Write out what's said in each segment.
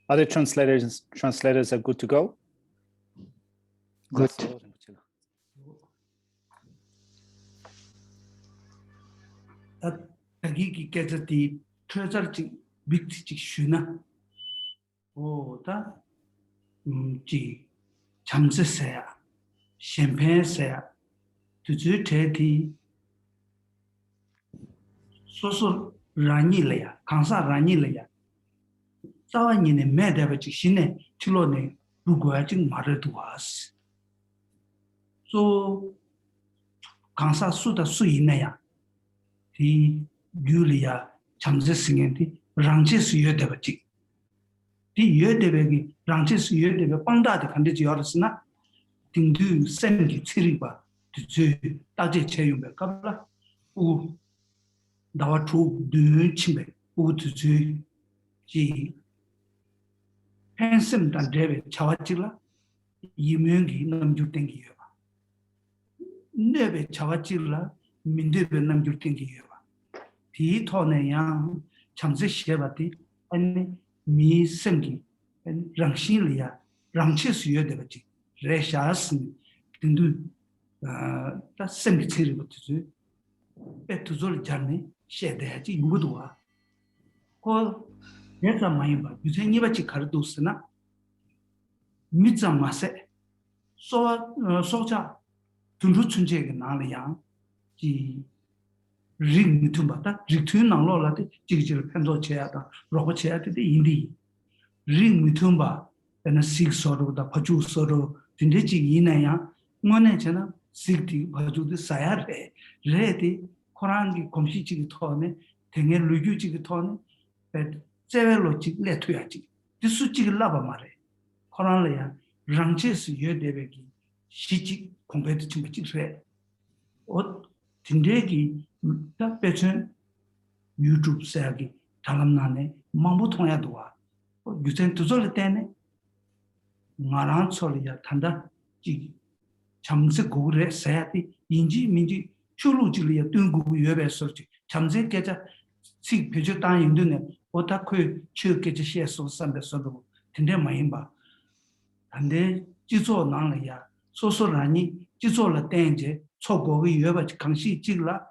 Other translators are good to go? Good. Tagiki Gazeti, Treasure Big Shuna. Oh, that G. Chamsesea, Champagne sea, to do teddy. Social Ranilea, Kansa Ranilea. Sawan in a medavic shine, Chilone, Buguajing mother to us. So Kansa Suda Suinea, the Julia Chamses singing, Ranches Yodavachi. The Yodavagi, Ranches Yodava Panda, the Candid Yorsna, Tindu, Sengi, Tiriba, to do Taji Chayumba Kabla, who Dawa true do chimbe, who to do G. Handsome than David Chawachilla, Yimungi Namjutingi. Never Chawachilla, Mindib Namjutingi. Tea Tone Yang, Chamsi Shevati, and me Sengi, and Rangshilia, Rangchis Yodevati, Reshas, Tindu, that cemetery to do. Bet to Zol Journey, shed the Haji Mudua. Call Yeta Maimba, you say Nivachi Kardusana, Mitza Mase, Soja, Tunruchunjeg and Aliang, the ring Mutumbata, return on Lola, Jigil Pendo Cheata, Robert Cheata, the Indi. Ring Mutumba, and a six sort of the Paju Soro, Tindichi Inaya, Monachana, Sikti, Paju the Sayare, Ready, Korangi, Komshi Tone, Tengen Lugu Tone, but several letuachi. This suchi lava mare. Koranlea, Ranches Yodevegi, Shichi compared to Chitre. What Tindegi, that better YouTube Sagi, Talamnane, Mambutonadua. You send to Zoletane Maran Solia Tanda G. Chamse Gure Sati, Inji Minji, Chulujilia, Dungu Yube Sochi, Chamse Geta, See Pijutan in Dune, Otaku, Chu Getishia so Samba Sodo, Tinde Maimba. And then Jizo Nanglia, Soso Rani, Jizo La Danger, Chogo Yuba Kanshi Jigla,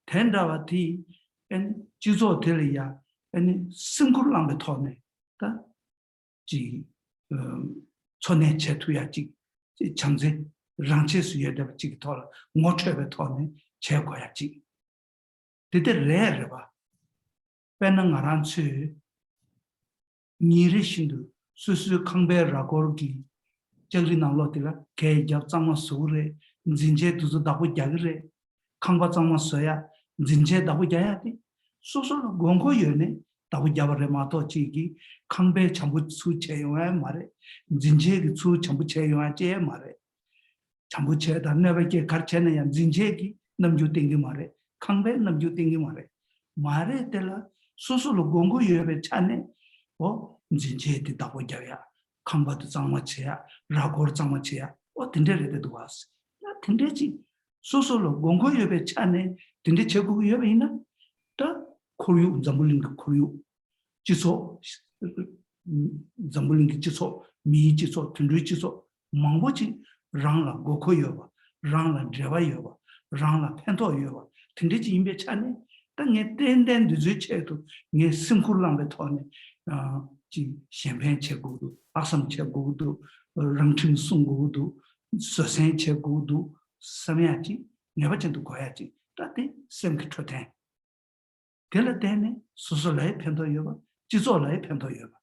Tendavati, and Jizo Telia, and Single Lambatone. Ji Chone Chetuyaji, Chamse, Ranches Yeda Chigtola, Motrebe Chekoyaji. Did it rare? Penangaransu Nirishindu, Susu Kambe Ragorgi, Jelina Lotila, Kay Japsama Sure, Zinje to the Dabu Jagre, Kambazama Soya, Zinje Dabu Jayati, Soso Gongo Yone. Dabu Jabaremato Chigi, Kambe Chambutsu Cheyoa Mare, Zinjegi Tsu Chambucheyoa Che Mare, Chambuche that never get Karchena and Zinjegi, Namju Tingi Mare, Kambe Namju Tingi Mare, Mare Della, Susulu Gongo Yove Chane, or Zinje de Dabu Jaya, Kamba to Zamachea, Ragor Zamachea, or Tindere to us. That Tindechi, Susulu Gongo Yove Chane, Tindechegu Yovina, the Koyu Zambuling Koyu Jiso Zambuling Jiso, Mi Jiso, Tundri Jiso, Mambochi, Rangla Goko Yoba, Rangla Dreva Yoba, Rangla Pento Yoba, Tindichi Imbe Chane, then the Zucheto, near Simkulam Betone, Champagne Chegudu, Assam Chegudu, Rangtin Sungudu, Sosen Chegudu, Samiachi, never to Koyachi, that they same Trotan. Telatene, Susolai Pento Yoba, Jizolai Pento Yoba.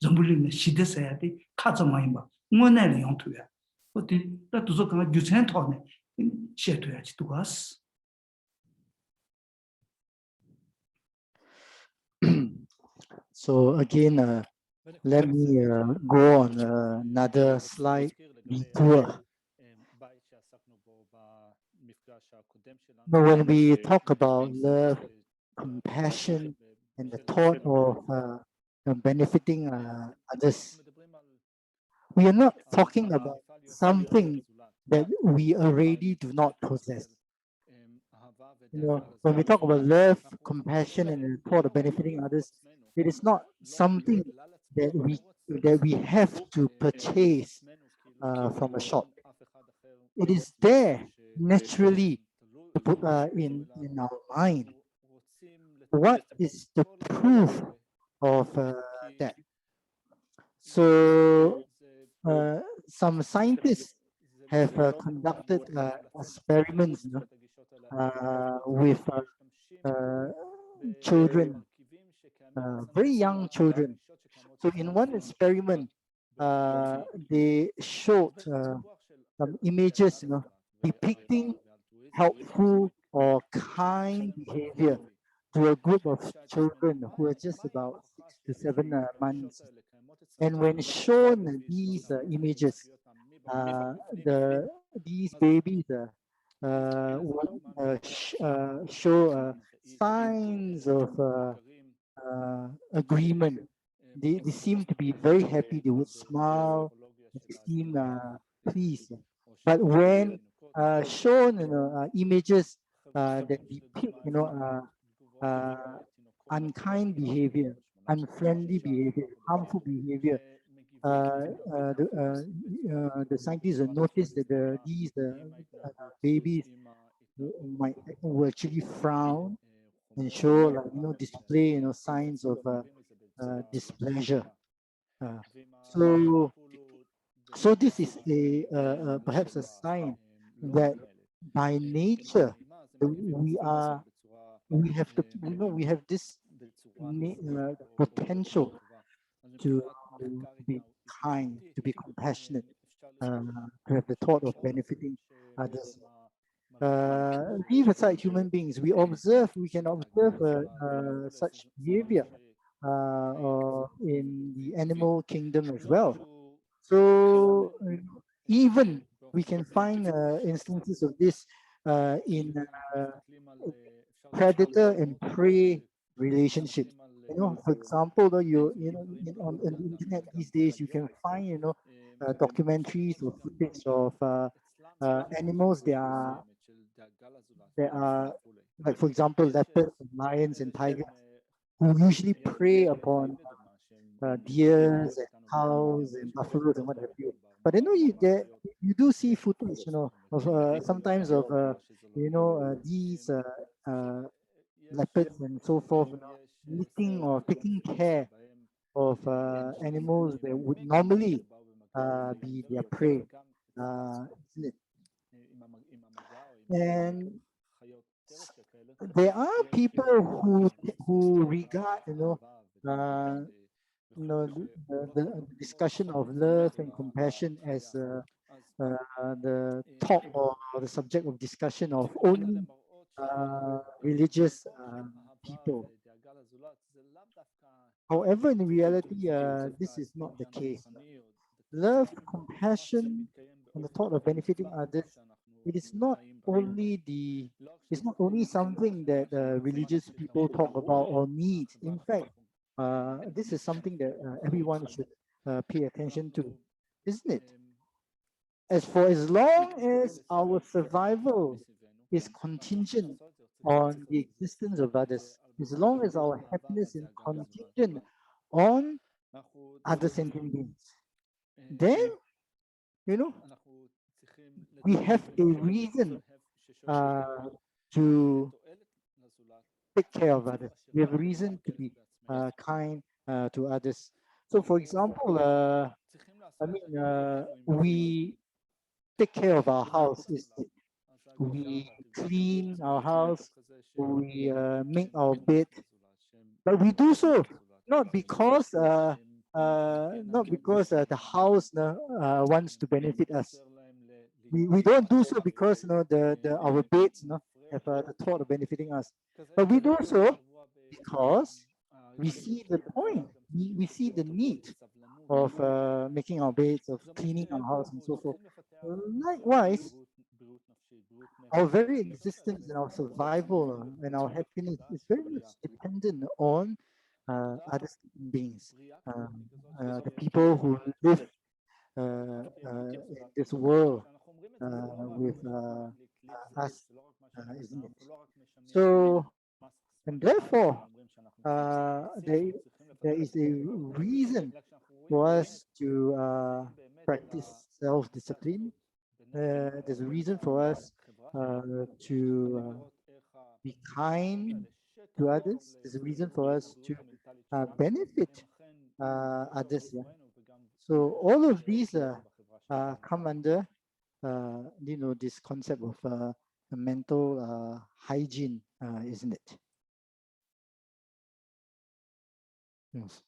Zambulin, she decided, Kazamaimba, Monelli on to her. But that was a good sent on it, share to us. So again, let me go on another slide. Tour. But when we talk about love, compassion, and the thought of benefiting others, we are not talking about something that we already do not possess. when we talk about love, compassion, and the thought of benefiting others, it is not something that we have to purchase from a shop. It is there naturally in our mind. What is the proof of that? So some scientists have conducted experiments with children, very young children. So in one experiment, they showed some images, depicting helpful or kind behavior to a group of children who are just about 6 to 7 months. And when shown these images, these babies would show signs of agreement. They seem to be very happy. They would smile. They seem pleased. But when shown, images that depict, unkind behavior, unfriendly behavior, harmful behavior, the scientists have noticed that these babies will actually frown and show, like, display, signs of displeasure. So this is perhaps a sign that by nature we have this potential to be kind, to be compassionate, to have the thought of benefiting others. Leave aside human beings, we can observe such behavior in the animal kingdom as well. So even we can find instances of this in predator and prey relationship. For example, on the internet these days, you can find documentaries or footage of animals that are like, for example, leopards, lions, and tigers, who usually prey upon deers and cows and buffaloes and what have you. But you do see footage, of sometimes of these leopards and so forth, eating or taking care of animals that would normally be their prey, isn't it? And there are people who regard, the discussion of love and compassion as the talk or the subject of discussion of only religious people. However, in reality, this is not the case. Love, compassion, and the thought of benefiting others, it's not only something that religious people talk about or need. In fact, this is something that everyone should pay attention to, isn't it? As long as our survival is contingent on the existence of others, as long as our happiness is contingent on other sentient beings, then we have a reason to take care of others. We have a reason to be kind to others. So, for example, we take care of our house. We clean our house. We make our bed, but we do so not because the house wants to benefit us. We don't do so because our beds have the thought of benefiting us, but we do so because we see the point. We see the need of making our beds, of cleaning our house, and so forth. Likewise, our very existence and our survival and our happiness is very much dependent on other beings, the people who live in this world with us, isn't it? So, and therefore, there is a reason for us to practice self-discipline. There's a reason for us to be kind to others. There's a reason for us to benefit others. Yeah. So all of these come under this concept of mental hygiene, isn't it? Yes.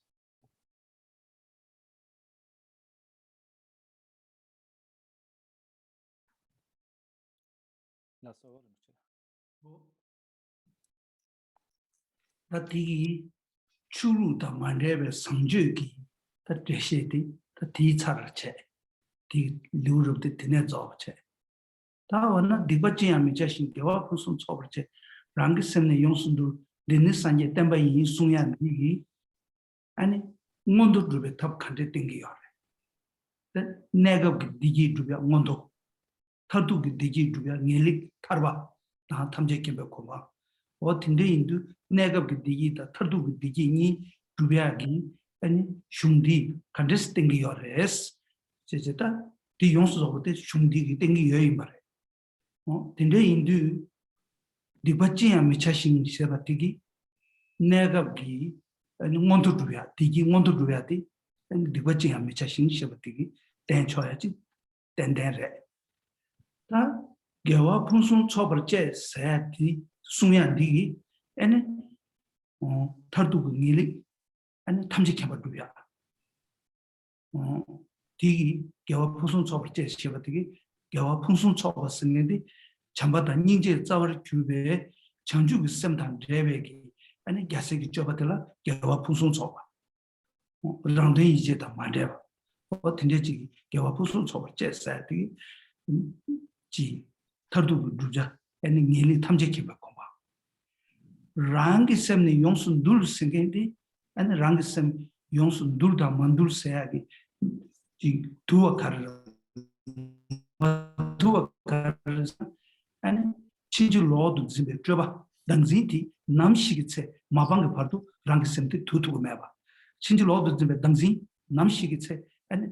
이 추루다 만레베 성적이 다 대시디 다 디차르체 디 루르데 드네 잡체 다원나 디바지야미 자신 개와 무슨 처벌체 랑기sem네 용순도 데니산제 템바 이 숭야 이 아니 몬도 두베 탑 칸데 땡기요 내가 디기 두베 몬도 타두기 디기 두베 녜릭 타르바 다 탐제케 베코마 어 틴데 인도 내가 디기다 타두기 디기니 두베기 아니 슝디 칸데스 땡기요레스 제제다 디 용수로부터 슝디기 땡기요 이 말에 어 틴데 인도 디바치야 미차신 세바티기 내가 기 아니 몬도 두베 디기 몬도 두베디 아니 디바치야 미차신 세바티기 땡쳐야지 땡땡레 다 개와 풍순 처벌제 세티 숭야디 아니 타두고 니리 아니 탐지켜봐도야 디 개와 풍순 처벌제 시바디기 개와 풍순 처벌 쓰는데 잠바다 닝제 자월 규베 전주기 셈단 레베기 아니 야세기 줘봐들라 개와 풍순 처벌 랑데 이제 다 만데 틴데지 개와 풍순 처벌제 세티 지 타두고 두자 아니 니리 탐지켜봐 랑기semne 용순 둘 생긴데 아니 랑기sem 용순 둘다 만둘 세야기 지 두어 카르 아니 친주 로드 집에 줘봐 당진티 남시기체 마방게 파도 랑기semte 두두고 매봐 친주 로드 집에 당진 남시기체 아니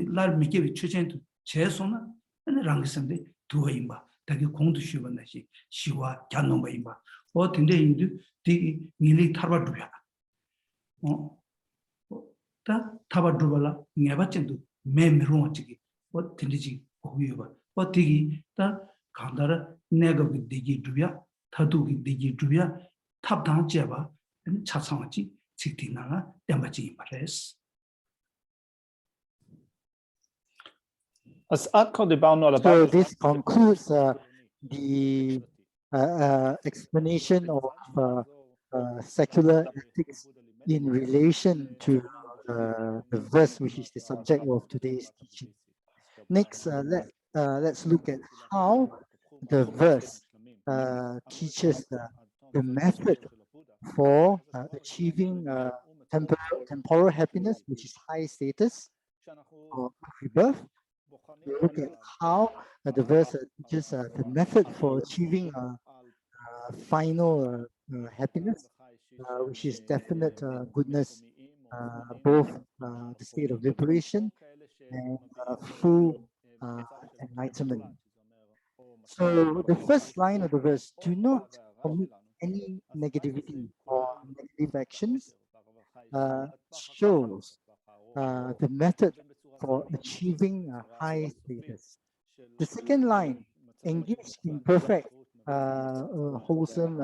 날 미게 추전도 제소나 아니 랑기semte 두어 임바 다기 공도 쉬번다시 시와 갸놈바 임바 어 근데 인도 디 밀리 타바두야 다 타바두발라 네바친도 메미로치기 어 근데지 거기요 어 디기 다 간다라 내가 디기 두야 타두기 디기 두야 탑당 제바 차상하지 직디나가 땜바지 말레스 So this concludes the explanation of secular ethics in relation to the verse which is the subject of today's teaching. Next, let's look at how the verse teaches the method for achieving temporal happiness, which is high status or rebirth. We look at how the verse teaches the method for achieving final happiness, which is definite goodness, both the state of liberation and full enlightenment. So the first line of the verse, do not commit any negativity or negative actions, shows the method for achieving a high status. The second line, engage in perfect wholesome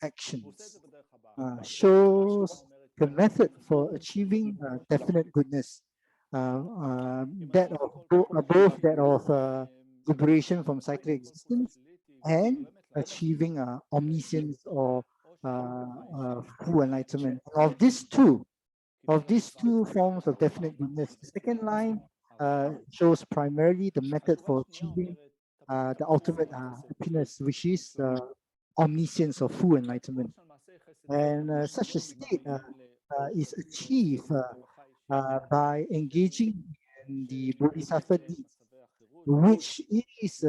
actions, shows the method for achieving definite goodness, that of both that of liberation from cyclic existence and achieving omniscience or full enlightenment. Of these two forms of definite goodness, the second line shows primarily the method for achieving the ultimate happiness, which is omniscience or full enlightenment. And such a state is achieved by engaging in the bodhisattva deeds, which is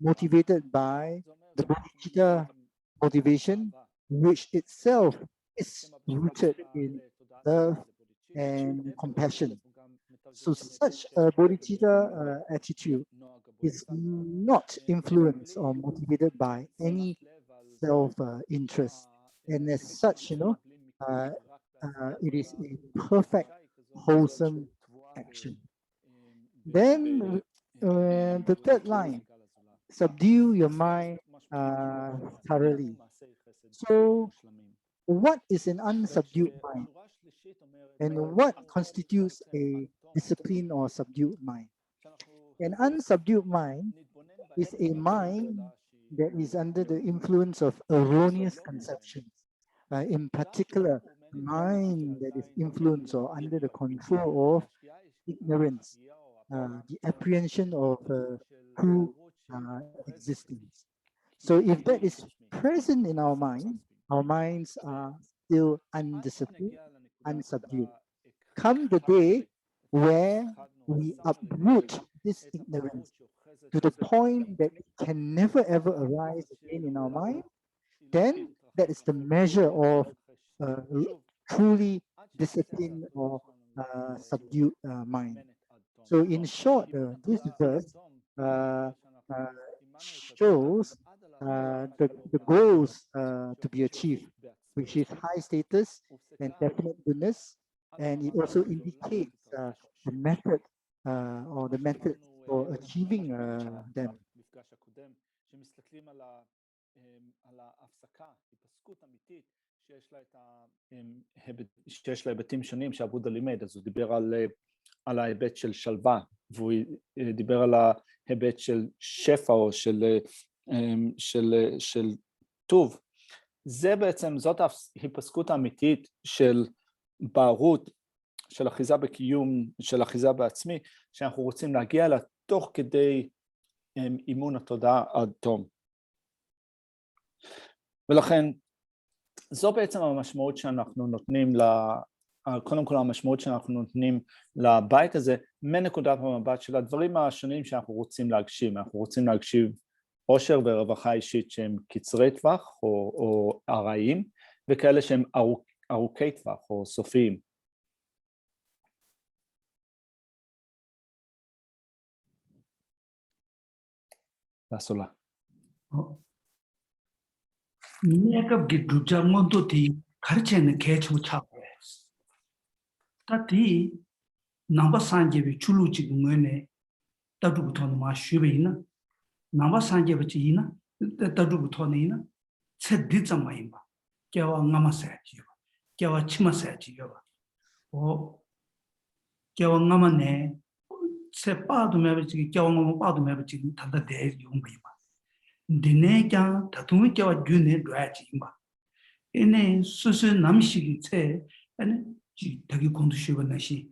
motivated by the bodhicitta motivation, which itself is rooted in love and compassion. So such a bodhicitta attitude is not influenced or motivated by any self-interest. And as such, it is a perfect, wholesome action. Then the third line, subdue your mind thoroughly. So what is an unsubdued mind? And what constitutes a disciplined or subdued mind? An unsubdued mind is a mind that is under the influence of erroneous conceptions. In particular, mind that is influenced or under the control of ignorance, the apprehension of true existence. So if that is present in our minds are still undisciplined, unsubdued. Come the day where we uproot this ignorance to the point that it can never ever arise again in our mind, then that is the measure of truly disciplined or subdued mind. So in short, this verse shows the goals to be achieved, which is high status and definite goodness, and it also indicates the method or the methods for achieving them. שיש לה היבטים שונים שהבודה לימד, אז הוא דיבר על ההיבט של שלווה, והוא דיבר על ההיבט של שפע או של טוב. זה בעצם, זאת ההיפסקות האמיתית של בערות, של אחיזה בקיום, של אחיזה בעצמי, שאנחנו רוצים להגיע לה תוך כדי אימון התודעה עד תום. ולכן, זו בעצם המשמעות שאנחנו נותנים, קודם כל המשמעות שאנחנו נותנים לבית הזה, מנקודת המבט של הדברים השונים שאנחנו רוצים להגשים. אנחנו רוצים להגשים עושר ורווחה אישית שהם קצרי טווח או ארעיים, וכאלה שהם ארוכי טווח או סופיים. לעשולה. 내가 기두자 모두티 가르치는 개초 차고 다티 남바 산제비 줄루지 뭐네 따두부터는 마 쉬베이나 남바 산제비지나 따두부터네나 세디자마이마 개와 나마세지요 개와 치마세지요 개와 나마네 세빠도 매버지 개와 나마 빠도 매버지 단다 대 용바이마 디네가 다tum이 개와 균에 놔지마 에네 수수 남식이 체 아니 지 되게 공부시원하시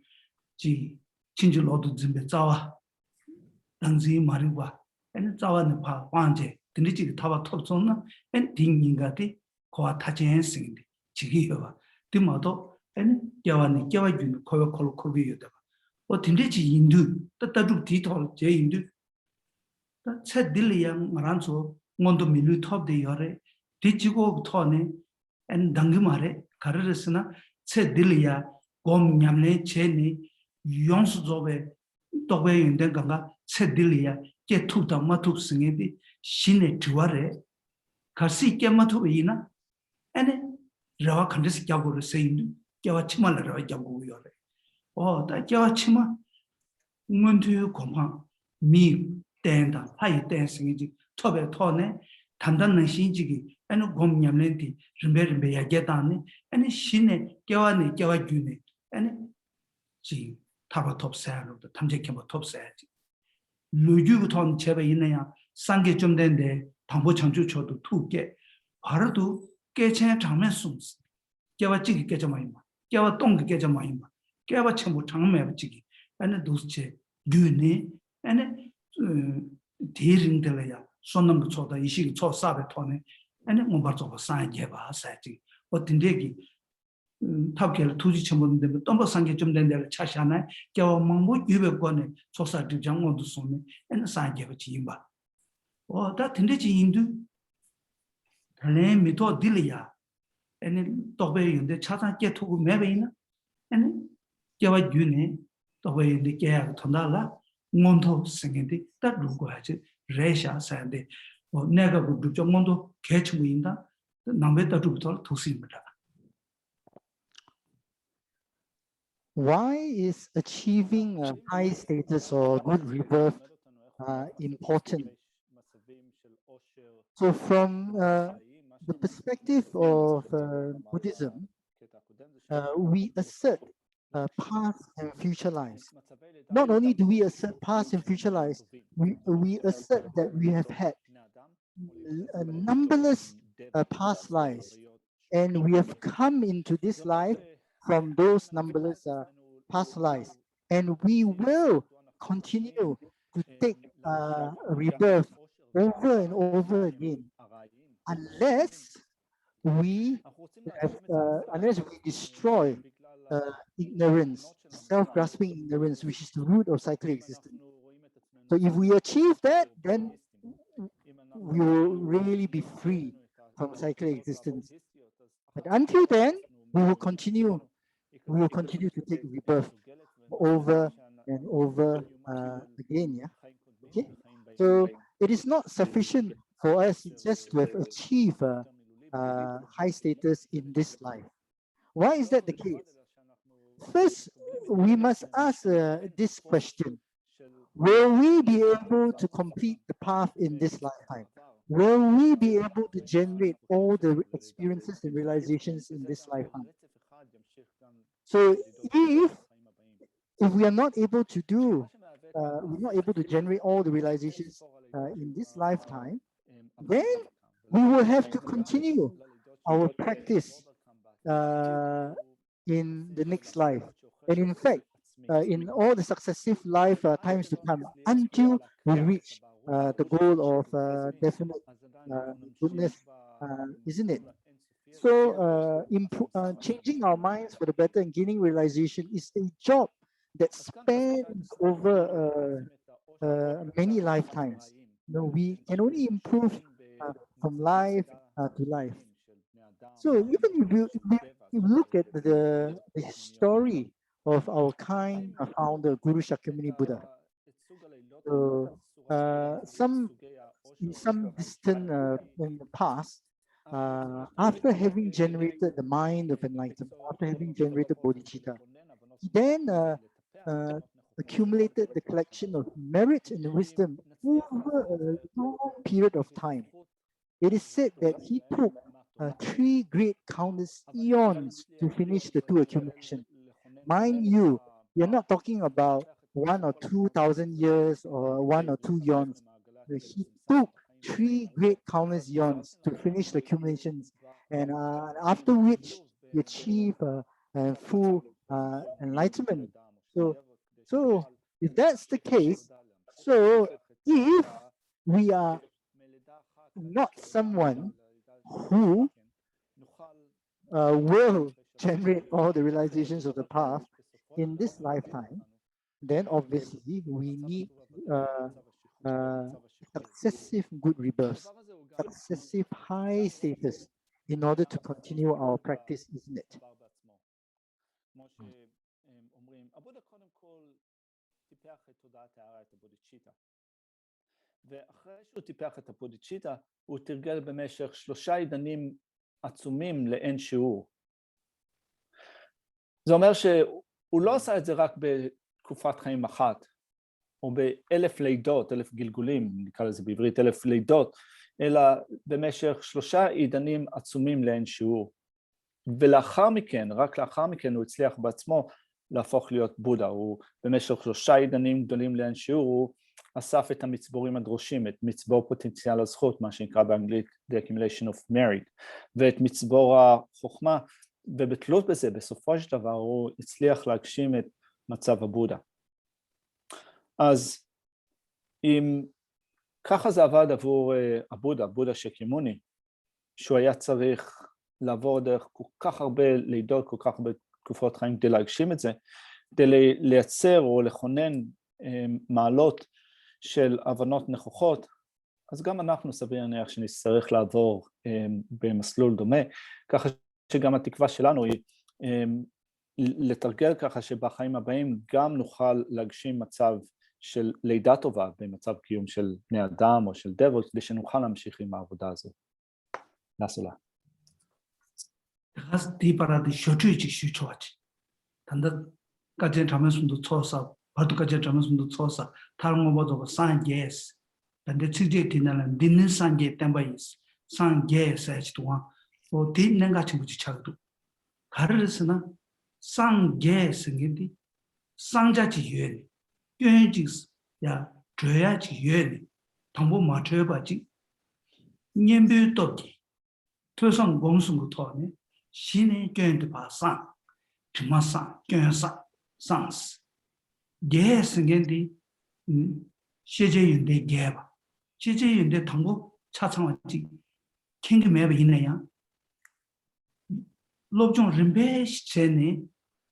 지 진주로도 준비 자와 당시 말이와 아니 자와는 봐 완제 근데 지 타바 톱선나 엔 딩인가데 거와 타젠생데 지기여봐 디마도 아니 개와는 개와 균 거와 콜콜비여다 근데 지 인도 따따둑 디토 제 인도 차 딜리양 말한소 먼저 밀루 톱데 여래 디지고 토네 엔 당기 말에 가르르스나 체 딜리야 곰 냠네 체니 용수조베 도베 인데가 체 딜리야 게 투다 마투 승에디 신의 두아래 가시 깨마투이나 에네 라와 컨디스 갸고르 세인두 갸와 치말라라 갸고 요래 다 갸와 치마 문투 공화 미 땡다 하이 땡승이지 톱에 토네 단단한 신지기 에노 곰 냠네디 르메르메 야게다니 에네 신의 껴와네 껴와주네 에네 지 타바 톱사로도 탐색해봐 톱사야지 루주부터 제가 있네야 상계 좀 된데 방법 창조초도 투게 바로도 깨체 장면 숨스 껴와 찌기 깨져 많이 마 껴와 똥기 깨져 많이 마 껴와 전부 장면 찌기 에네 도스체 균네 에네 대ring들이야 손놈 초다 이식 초사베 토네 아니 뭐바죠 산게바 사지 어떤데기 탑kel 투지 첨부인데 덤버 상계 좀 된데 차샤나 겨우 망고 200권에 초사들 장원도 손에 아니 산게바 지임바 다 된데지 인도 달래 미토 딜이야 아니 또베인데 차상 깨토고 매베이나 아니 깨와 주네 또베인데 깨야 통달라 몬토 생긴데 딱 누구 하지 레샤 산데 내가 그 정mon도 개치무인다 남베다 두부터 도스입니다. Why is achieving a high status or good rebirth important? So from the perspective of Buddhism, we assert past and future lives. Not only do we assert past and future lives, we assert that we have had numberless past lives, and we have come into this life from those numberless past lives, and we will continue to take rebirth over and over again, unless we destroy ignorance, self-grasping ignorance, which is the root of cyclic existence. So if we achieve that, then we will really be free from cyclic existence. But until then, we will continue to take rebirth over and over again. Yeah. Okay. So it is not sufficient for us just to have achieved high status in this life. Why is that the case? First, we must ask this question: will we be able to complete the path in this lifetime? Will we be able to generate all the experiences and realizations in this lifetime? So if we are not able to do, we're not able to generate all the realizations in this lifetime, then we will have to continue our practice in the next life. And in fact, in all the successive life times to come, until we reach the goal of definite goodness, isn't it? So changing our minds for the better and gaining realization is a job that spans over many lifetimes. No, we can only improve from life to life. So even if you look at the story of our kind founder, Guru Shakyamuni Buddha, so in some distant in the past, after having generated the mind of enlightenment, after having generated bodhicitta, he then accumulated the collection of merit and wisdom over a long period of time. It is said that he took 3 great countless eons to finish the 2 accumulation. Mind you, we are not talking about 1 or 2,000 years or 1 or 2 eons. He took 3 great countless eons to finish the accumulations, and after which he achieved full enlightenment. So if that's the case, so if we are not someone who will generate all the realizations of the path in this lifetime, then obviously we need successive good rebirths, successive high status in order to continue our practice, isn't it? ואחרי שהוא טיפח את הבודיצ'יטה, הוא תרגל במשך 3 עידנים עצומים לאין שיעור. זה אומר שהוא לא עשה את זה רק בתקופת חיים אחת, או ב1000 לידות, 1000 גלגולים, נקרא לזה בעברית 1000 לידות, אלא במשך 3 עידנים עצומים לאין שיעור. ולאחר מכן, רק לאחר מכן הוא הצליח בעצמו להפוך להיות בודה. הוא במשך 3 עידנים גדולים לאין שיעור, הוא אסף את המצבורים הדרושים, את מצבור פוטנציאל הזכות, מה שנקרא באנגלית The Accumulation of Merit, ואת מצבור החוכמה, ובתלות בזה, בסופו של דבר, הוא הצליח להגשים את מצב הבודה. אז אם ככה זה עבד עבור הבודה, בודה שקימוני, שהוא היה צריך לעבור דרך כל כך הרבה לידות, כל כך הרבה תקופות חיים כדי להגשים את זה, כדי לייצר או לכונן מעלות של הבנות נכוחות, אז גם אנחנו סביר להניח שנצטרך לעבור במסלול דומה, ככה שגם התקווה שלנו היא לתרגל ככה שבחיים הבאים גם נוכל להגשים מצב של לידה טובה במצב קיום של בני אדם או של דבות, כדי שנוכל להמשיך עם העבודה הזו. נעשו לה. אז דיברה שוטרי치 슈초아치. 단다 까지 잠에서도 초사, 바도까지 잠에서도 초사. 다른 것보다 산게스. 단데 측제 되는 딘는 산게 템바이스. 산게스 해지도와 뭐 딘는 같이 붙이 차도. 가르르스나 산게스인데 상자지 유엔. 유엔지스 야 줘야지 유엔. 당보 맞춰 봐지. 년별도기. 토성 공수부터네. 신의 교인도 봐상, 주마상, 교인상, 상스. 예승인데 시제인데 예바. 시제인데 당고 차창하지. 킹금에 있네요. 롭종 림베 시체네.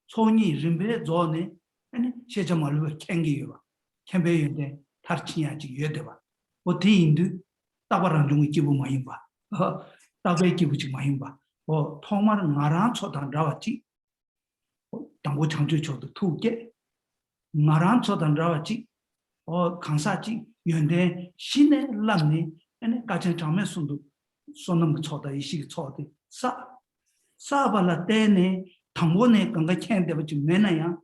손이 림베 조네. 아니 시제말로 캥기요. 캠베인데 다르치야지 여대봐. 어디인데 따바랑 좀 기부 많이 봐. 따바에 기부지 많이 봐. 통마는 나랑 초단 나왔지. 당고 창조초도 투게. 나랑 초단 나왔지. 강사지. 연대 신의 람니. 아니 가정 장면순도 손놈 초다 이식 초대. 사발라 때네 당고네 건가 캔데 버지 매나야.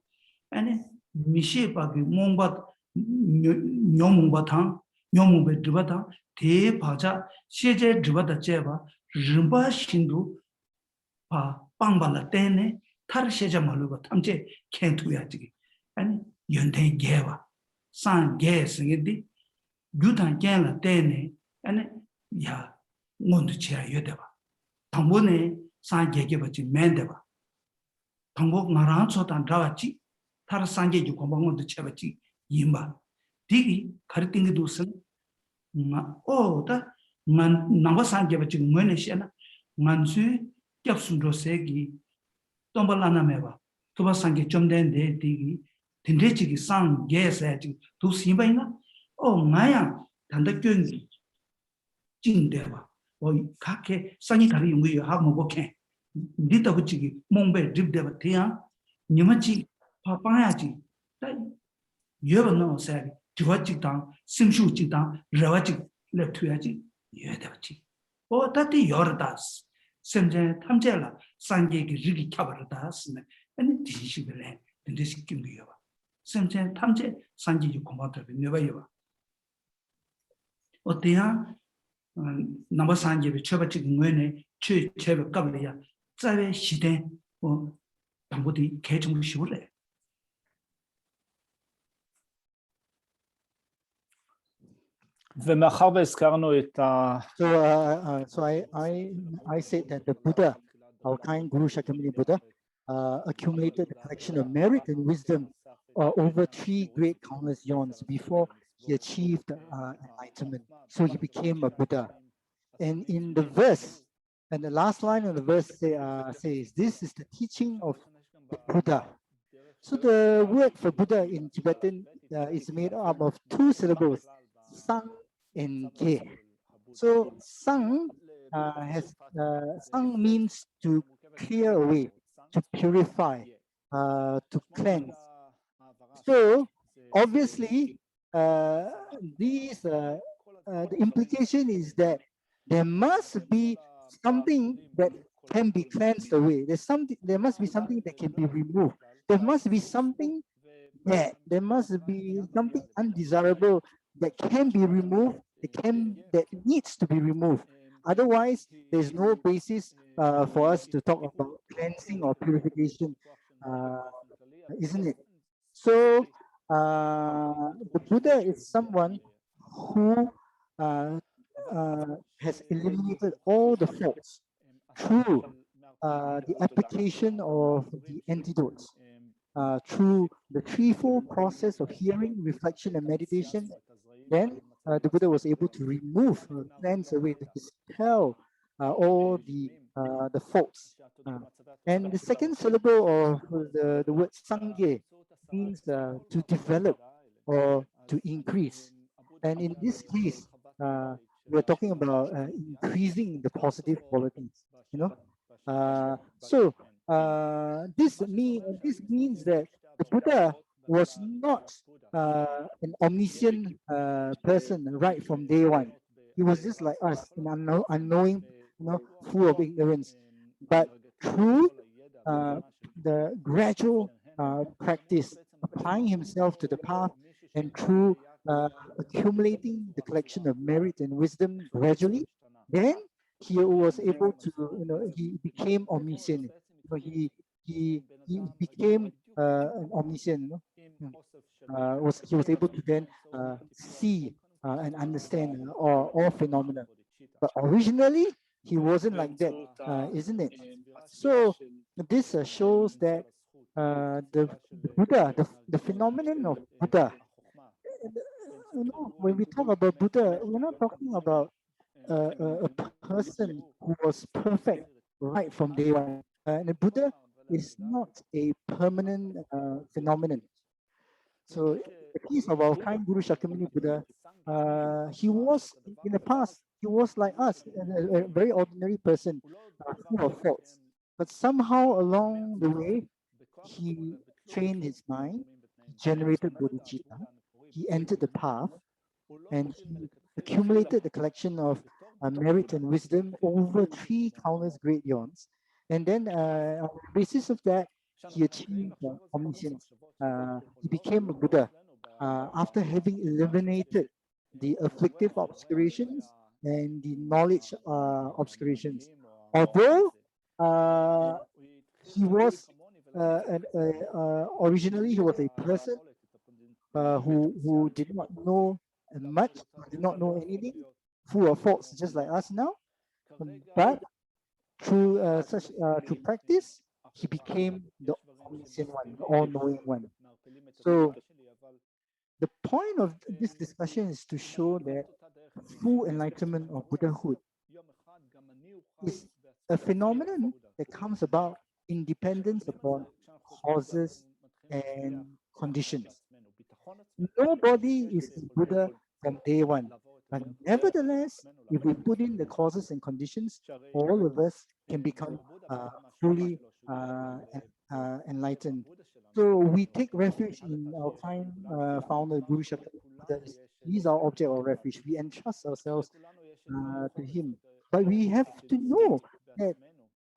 아니 미시바기 몽바 뇽몽바탕 뇽몽베 드바다 대바자 시제 드바다 제바 rinpa shindu pa pangbala tene tar sheja maluba tamche kentu ya chigi ani yonten gewa san ge singedi gyutan genla tene ani ya ngondu chia yodeba tambone san ge bachi mendeba tambo ngaran chotan rawachi tar san ge ju komba ngondu chia bachi yimba digi karitingi dusen ma da man namba sangye bachi ngone shena mansu kyapsundro segi tombalana meba toba sangye chomden de digi tindrechi gi sang ge sa ji tu simbaina ngaya tanda kyöngi jingdeba kake sangi kari yungu ha mogo ken dita buchi gi mongbe dribdeba tiya nimachi papayaji da yoba no sa jiwachi tang simshu chi tang rawachi le tuyaji 예다치 어따티 열다스 semje 탐제라 상계기 리기 켜버다스네 아니 디시벨레 딘디시킨기요 semje 탐제 상계기 공부하다 내봐요 어때야 넘버 상계비 처벌지 공원에 최최 qable야 자외 시대 당부디 개정 쉬울래 ומאחר והזכרנו את ה... So I said that the Buddha, our kind Guru Shakyamuni Buddha, accumulated a collection of merit and wisdom over 3 great countless eons before he achieved enlightenment. So he became a Buddha. And in the verse, and the last line of the verse says, this is the teaching of the Buddha. So the word for Buddha in Tibetan is made up of 2 syllables, sang and ge. So sang sang means to clear away, to purify, to cleanse. So obviously, the implication is that there must be something that can be cleansed away. There must be something that can be removed. There must be something there must be something undesirable that can be removed, that needs to be removed. Otherwise, there's no basis for us to talk about cleansing or purification, isn't it? So the Buddha is someone who has eliminated all the faults through the application of the antidotes, through the threefold process of hearing, reflection, and meditation. Then the Buddha was able to remove, cleanse away, to dispel all the faults. And the second syllable of the word sangye means to develop or to increase. And in this case, we're talking about increasing the positive qualities, you know. This means that the Buddha was not an omniscient person right from day one. He was just like us, an unknowing, you know, full of ignorance. But through the gradual practice, applying himself to the path, and through accumulating the collection of merit and wisdom gradually, then he was able to, you know, he became omniscient. You know, he became an omniscient. You know, he was able to then see and understand all phenomena. But originally, he wasn't like that, isn't it? So this shows that the Buddha, the phenomenon of Buddha, you know, when we talk about Buddha, we're not talking about a person who was perfect right from day one. And the Buddha is not a permanent phenomenon. So in the case of our kind Guru Shakyamuni Buddha, he was, in the past, he was like us, a very ordinary person, full of faults. But somehow along the way, he trained his mind, he generated bodhicitta, he entered the path, and he accumulated the collection of merit and wisdom over 3 countless great eons. And then on the basis of that, he achieved omniscience. He became a Buddha after having eliminated the afflictive obscurations and the knowledge obscurations. Although he was originally he was a person who did not know much, did not know anything, full of faults, just like us now. But through through practice, he became the omniscient one, the all-knowing one. So the point of this discussion is to show that full enlightenment of Buddhahood is a phenomenon that comes about independence upon causes and conditions. Nobody is a Buddha from day one. But nevertheless, if we put in the causes and conditions, all of us can become fully enlightened. So we take refuge in our kind founder, Guru Shakyamuni. He is our object of refuge. We entrust ourselves to him. But we have to know that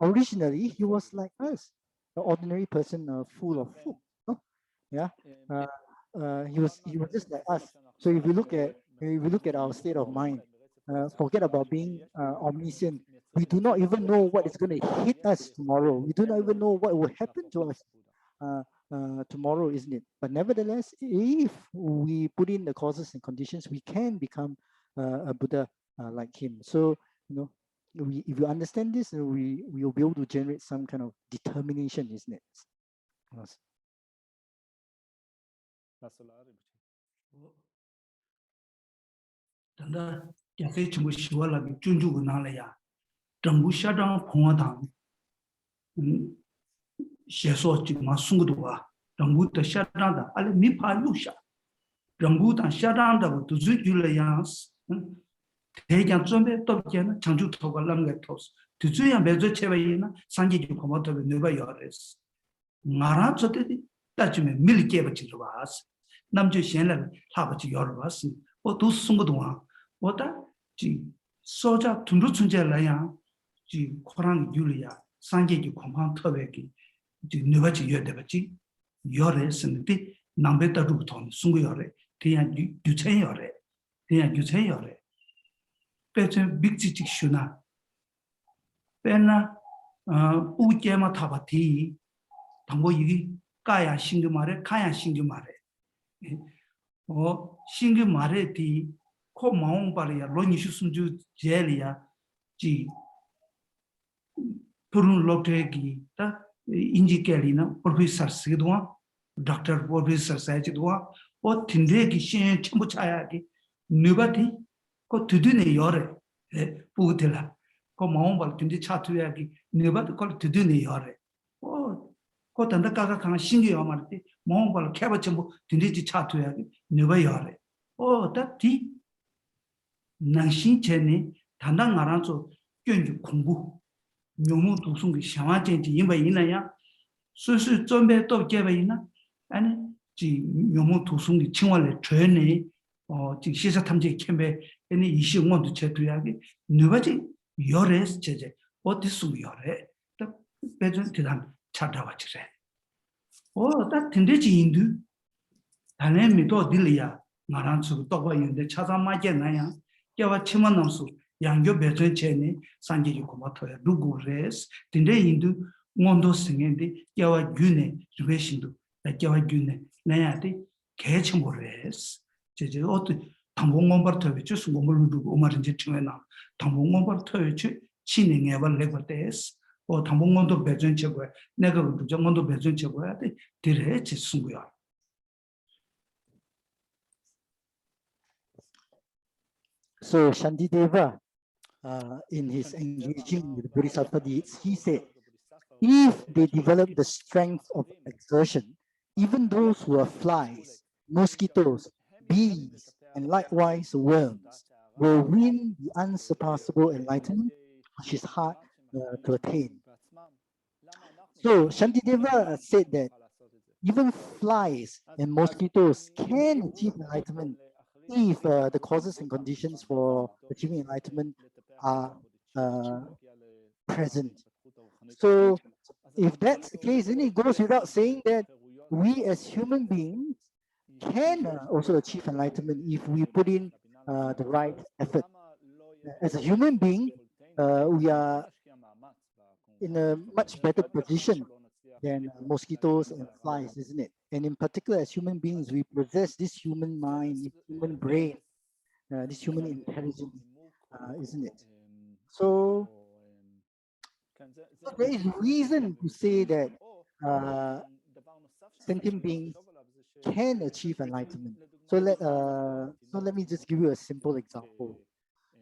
originally he was like us, an ordinary person full of fault. Yeah. He was just like us. So if we look at our state of mind, forget about being omniscient. We do not even know what is going to hit us tomorrow. We do not even know what will happen to us tomorrow, isn't it? But nevertheless, if we put in the causes and conditions, we can become a Buddha like him. So, you know, if you understand this, we will be able to generate some kind of determination, isn't it? Yes. Tanda yafe chungu shiwa lagi chunju gu nala ya dambu shadang khonga dang sheso chik ma sungu duwa dambu ta shadang da ale mi pa yu sha dambu ta shadang da bu zu yu la yang te yang zombe to kena changju thoga lam ga tos tu zu ya bezo cheba yina sanji ju khoma to ne ba yores ngara chote ta chume mil ke ba chi was nam ju shen la ha ba chi yor was o du sungu duwa 오다 지 소자 둔루 춘제라야 지 코랑 유리야 상계기 공방 터베기 지 누가지 여대바지 열에서는데 남베다 루부터 숨고 열에 대한 유체 열에 대한 유체 열에 배체 빅지직 슈나 배나 우게마 타바티 당고 이기 까야 신규 말에 가야 신규 말에 신규 말에 디 ko maung pala ya lo nishu sunju jelia ji purun lokte ki ta inji keli na professor sidwa doctor professor sai chidwa o tinde ki shin chimbu chaya ki nubati ko tudu ne yore pugutela ko maung pala tinde chatu ya ki nubati ko tudu ne yore o ko tanda kaga kanga shingi yo marti maung pala keba chimbu tinde ji chatu ya ki nuba yore o ta ti 낭신 전에 단단 알아서 견주 공부 묘무 도송의 샤와제지 인바 있나야 수수 좀배 또 제바 있나 아니 지 묘무 도송의 칭원을 전에 지 시사 탐지 캠베 아니 25원도 제도야게 누가지 요레스 제제 어디 숨 요레 딱 배전 대단 찾아와지래 딱 된대지 인도 단에 미도 딜이야 나랑 수 또가 있는데 찾아 맞게 나야 겨와 치만 넘수 양교 배전 전에 산지리 고마토야 누구레스 된대 인도 원도 생인데 겨와 균에 주베신도 겨와 균에 나야데 개침보레스 제제 어떤 당봉원버터 주스 몸을 두고 오마른지 층에나 당봉원버터 진행해 벌레거데스 당봉원도 배전 제고 내가 부정원도 배전 제고야 돼 들에 지승고야 So Shantideva, in his engaging with Bodhisattva deeds, he said, if they develop the strength of exertion, even those who are flies, mosquitoes, bees, and likewise worms will win the unsurpassable enlightenment, which is hard to attain. So Shantideva said that even flies and mosquitoes can achieve enlightenment if the causes and conditions for achieving enlightenment are present. So if that's the case, then it goes without saying that we as human beings can also achieve enlightenment if we put in the right effort. As a human being, we are in a much better position than mosquitoes and flies, isn't it? And in particular, as human beings, we possess this human mind, this human brain, this human intelligence, isn't it? So there is reason to say that sentient beings can achieve enlightenment. So let me just give you a simple example.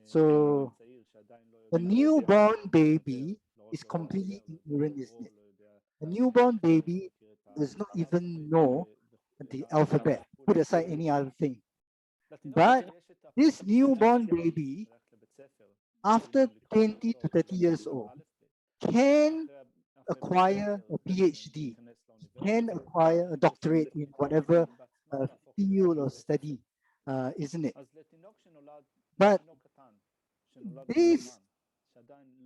So a newborn baby is completely ignorant, isn't it? A newborn baby does not even know the alphabet, put aside any other thing. But this newborn baby, after 20 to 30 years old, can acquire a PhD, can acquire a doctorate in whatever field of study, isn't it? But this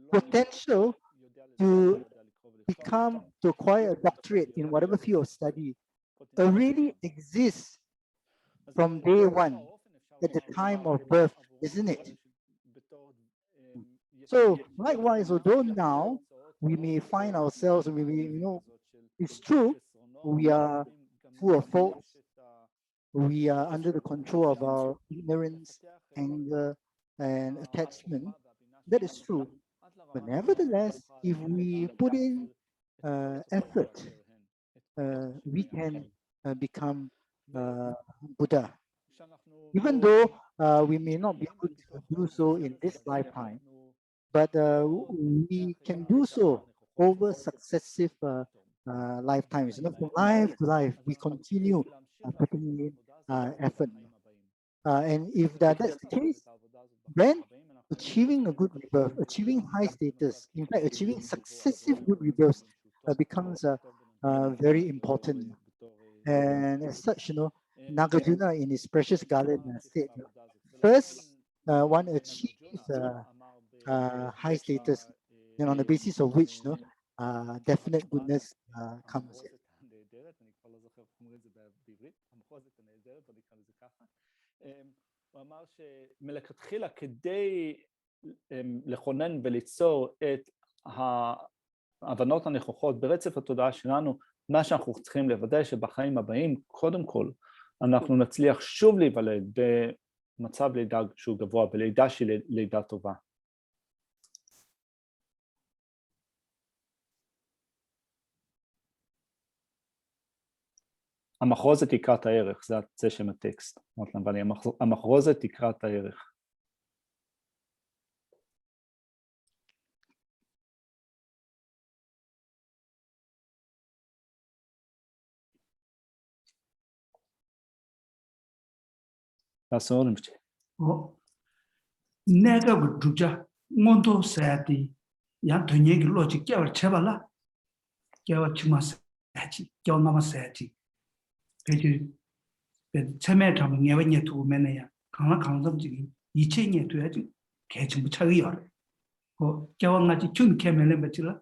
potential to acquire a doctorate in whatever field of study already exists from day one at the time of birth, isn't it? So likewise, although now we may find ourselves, it's true, we are full of faults, we are under the control of our ignorance, anger, and attachment. That is true. But nevertheless, if we put in effort, we can become Buddha. Even though we may not be able to do so in this lifetime, but we can do so over successive lifetimes. From life to life, we continue putting in effort. And if that's the case, then achieving a good rebirth, achieving high status, in fact, achieving successive good rebirths becomes very important. And as such, Nagarjuna in his precious garland said, first one achieves high status, and on the basis of which definite goodness comes in. הוא אמר שמלכתחילה כדי לכונן וליצור את ההבנות הנכוחות ברצף התודעה שלנו, מה שאנחנו צריכים לוודא שבחיים הבאים, קודם כל, אנחנו נצליח שוב להיוולד במצב לידה שהוא גבוה, בלידה של לידה טובה. המחרוזת תקרת הערך, זה שם הטקסט. המחרוזת תקרת הערך. תעשו Rinpoche. nega gu duja ngondo saati ya tonye gi logic kya chebala kya chuma saati kya ngama saati peji pe cheme tham ngewe nye tu mene ya kanga kangzam ji iche nye tu ya ji 개좀 차이요. 그 겨왕같이 준 캐멜레 betila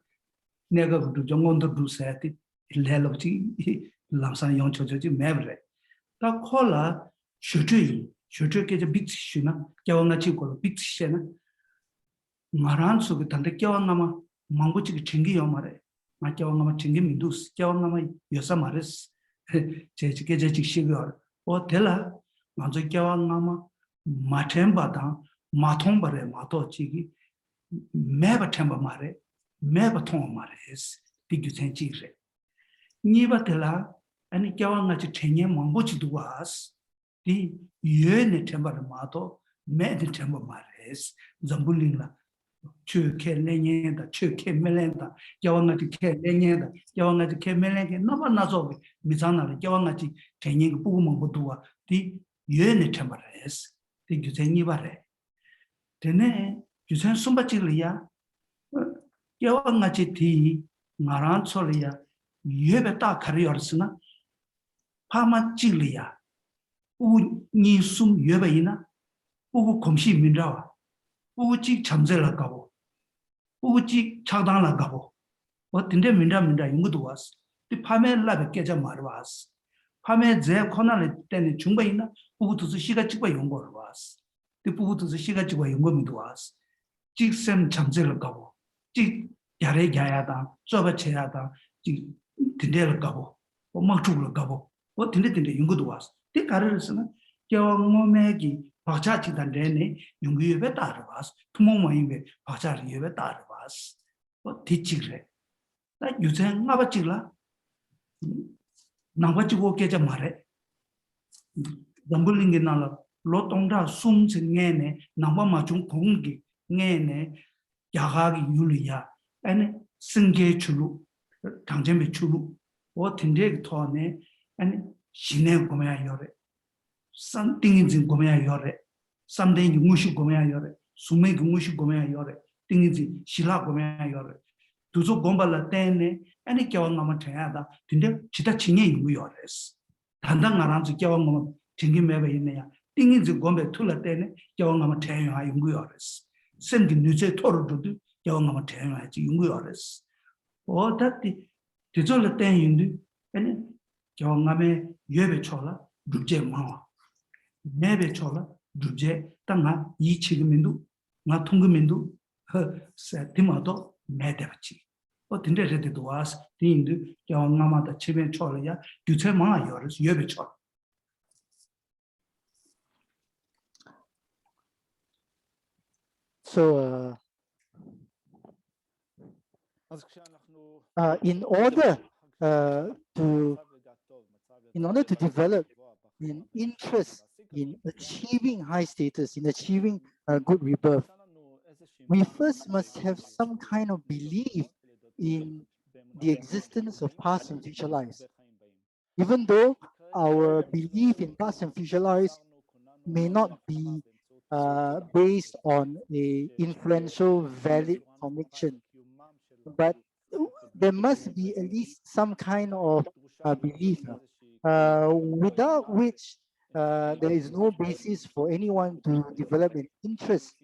내가 그 정원도 두세티 일relop지 람산 용초저지 매브레 다 콜라 슈트게 저 빅시나 겨왕같이 걸 빅시나 마란 속에 단데 겨왕나마 망고치기 챙기요 말에 마 겨왕나마 챙기 민두스 겨왕나마 여사 말레스 제지게 제직시요 어 될라 먼저 겨왕나마 마템바다 마통바레 마토치기 매바 템바 마레 매바 통 마레스 디규센지레 니바텔라 아니 겨왕같이 챙에 망고치도 와스 디 예네 템바르 마토 매드 템바 마레스 잠불링라 추케 내년다 추케 멜렌다 겨왕같이 케 내년다 겨왕같이 케 멜렌게 너만나서 미산나를 겨왕같이 챙에 부고 먹고도와 디 예네 템바레스 디규센이 바레 되네 유선 숨바찌리야 여왕같이 디 나란 소리야 예베다 가리어스나 파마찌리야 우니 숨 예베이나 우고 검시 민라와 우지 잠재를 가고 우지 차단을 가고 어떤데 민라 인구도 왔어 이 파메 라베 깨자 말 왔어 파메 제 코나를 때는 중반이나 우부도 시가 찍고 연구를 왔어 이 부부도 시가 찍고 연구도 왔어 직선 잠재를 가고 직 야래 야야다 저버체야다 직 딘데를 가고 막죽을 가고 딘데 연구도 왔어 이 가르스는 경험에기 박자치단 내내 연구에 따라 왔어 투모모임에 박자리에 따라 왔어 뒤치그래 나 요새 나바치라 나바치고 깨자 말해 담불링게 나라 로통다 숨증에네 나바마 좀 공기 네네 야가기 유리야 아니 승계 출루 당점의 출루 어 딘데 토네 아니 신의 고매야 요래 산띵인진 고매야 요래 삼대 용무시 고매야 요래 수매 용무시 고매야 요래 띵인진 실라 고매야 요래 두조 공발라 때네 아니 겨왕나마 태야다 딘데 지다 진행 용무 요래스 단단 나란지 겨왕나마 진기 매베 있네야 띵인진 고매 틀라 때네 겨왕나마 태야 용무 요래스 생기 뉴제 토르도 겨왕나마 태야지 용무 요래스 어 다티 디졸 때인데 아니 겨왕나메 예베 초라 루제 마와 매베 초라 루제 땅아 이 지금인도 나 통금인도 세티마도 매대치 어 딘데레도 와스 딘데 겨왕나마다 집에 초라야 규체 마 요르스 예베 초라 So in order to develop an interest in achieving high status, in achieving a good rebirth, we first must have some kind of belief in the existence of past and future lives. Even though our belief in past and future lives may not be based on a influential, valid conviction, but there must be at least some kind of belief, without which there is no basis for anyone to develop an interest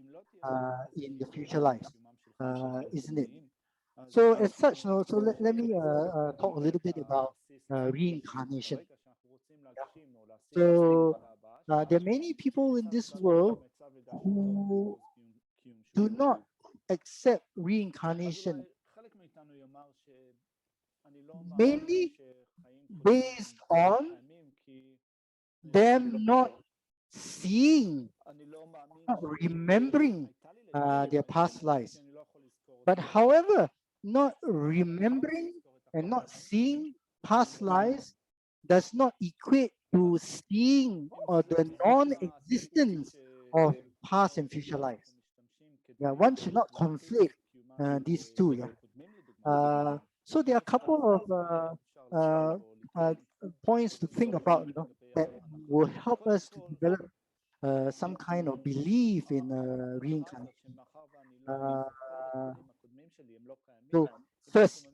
in the future lives, isn't it? So as such, so let me talk a little bit about reincarnation. So there are many people in this world who do not accept reincarnation, mainly based on them not seeing, not remembering their past lives. But however, not remembering and not seeing past lives does not equate to seeing or the non-existence of past and future lives. Yeah, one should not conflate these two. Yeah. So there are a couple of points to think about, that will help us to develop some kind of belief in reincarnation. So first,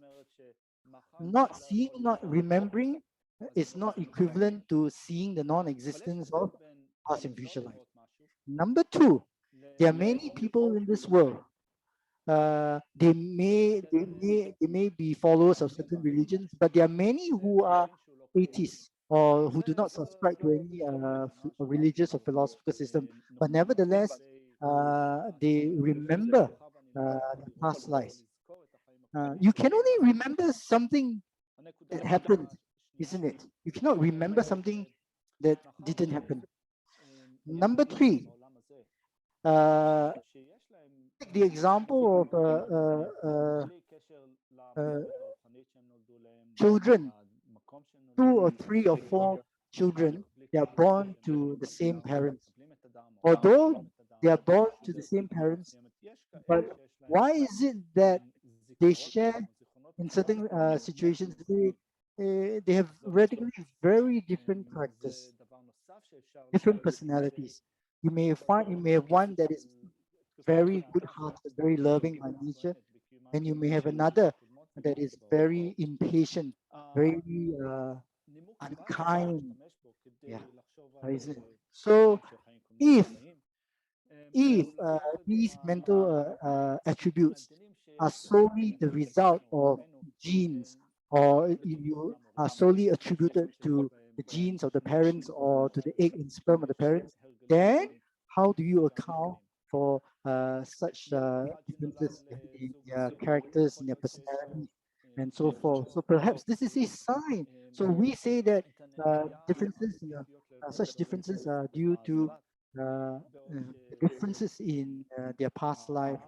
not seeing, not remembering is not equivalent to seeing the non-existence of past and future life. Number two, there are many people in this world. They may be followers of certain religions, but there are many who are atheists or who do not subscribe to any religious or philosophical system. But nevertheless, they remember their past lives. You can only remember something that happened, isn't it? You cannot remember something that didn't happen. Number three, take the example of children, 2 or 3 or 4 children, they are born to the same parents. Although they are born to the same parents, but why is it that they share in certain situations, they have radically very different characters, different personalities. You may have one that is very good-hearted, very loving by nature, and you may have another that is very impatient, very unkind. Yeah, isn't it? So if these mental attributes are solely the result of genes, or if you are solely attributed to the genes of the parents or to the egg and sperm of the parents, then how do you account for such differences in their characters, in their personalities, and so forth? So perhaps this is a sign. So we say that differences, such differences are due to differences in their past life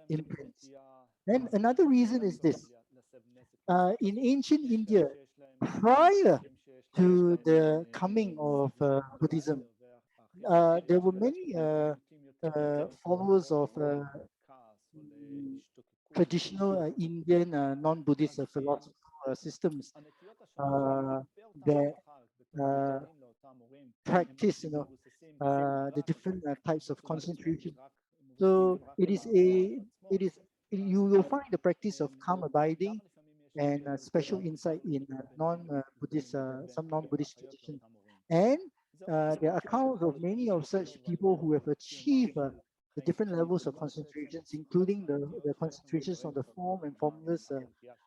imprints. Then another reason is this. In ancient India, prior to the coming of Buddhism, there were many followers of traditional Indian non-Buddhist philosophical systems that practice, the different types of concentration. So you will find the practice of calm abiding and special insight in non-Buddhist, some non-Buddhist traditions. And there are accounts of many of such people who have achieved the different levels of concentrations, including the concentrations on the form and formless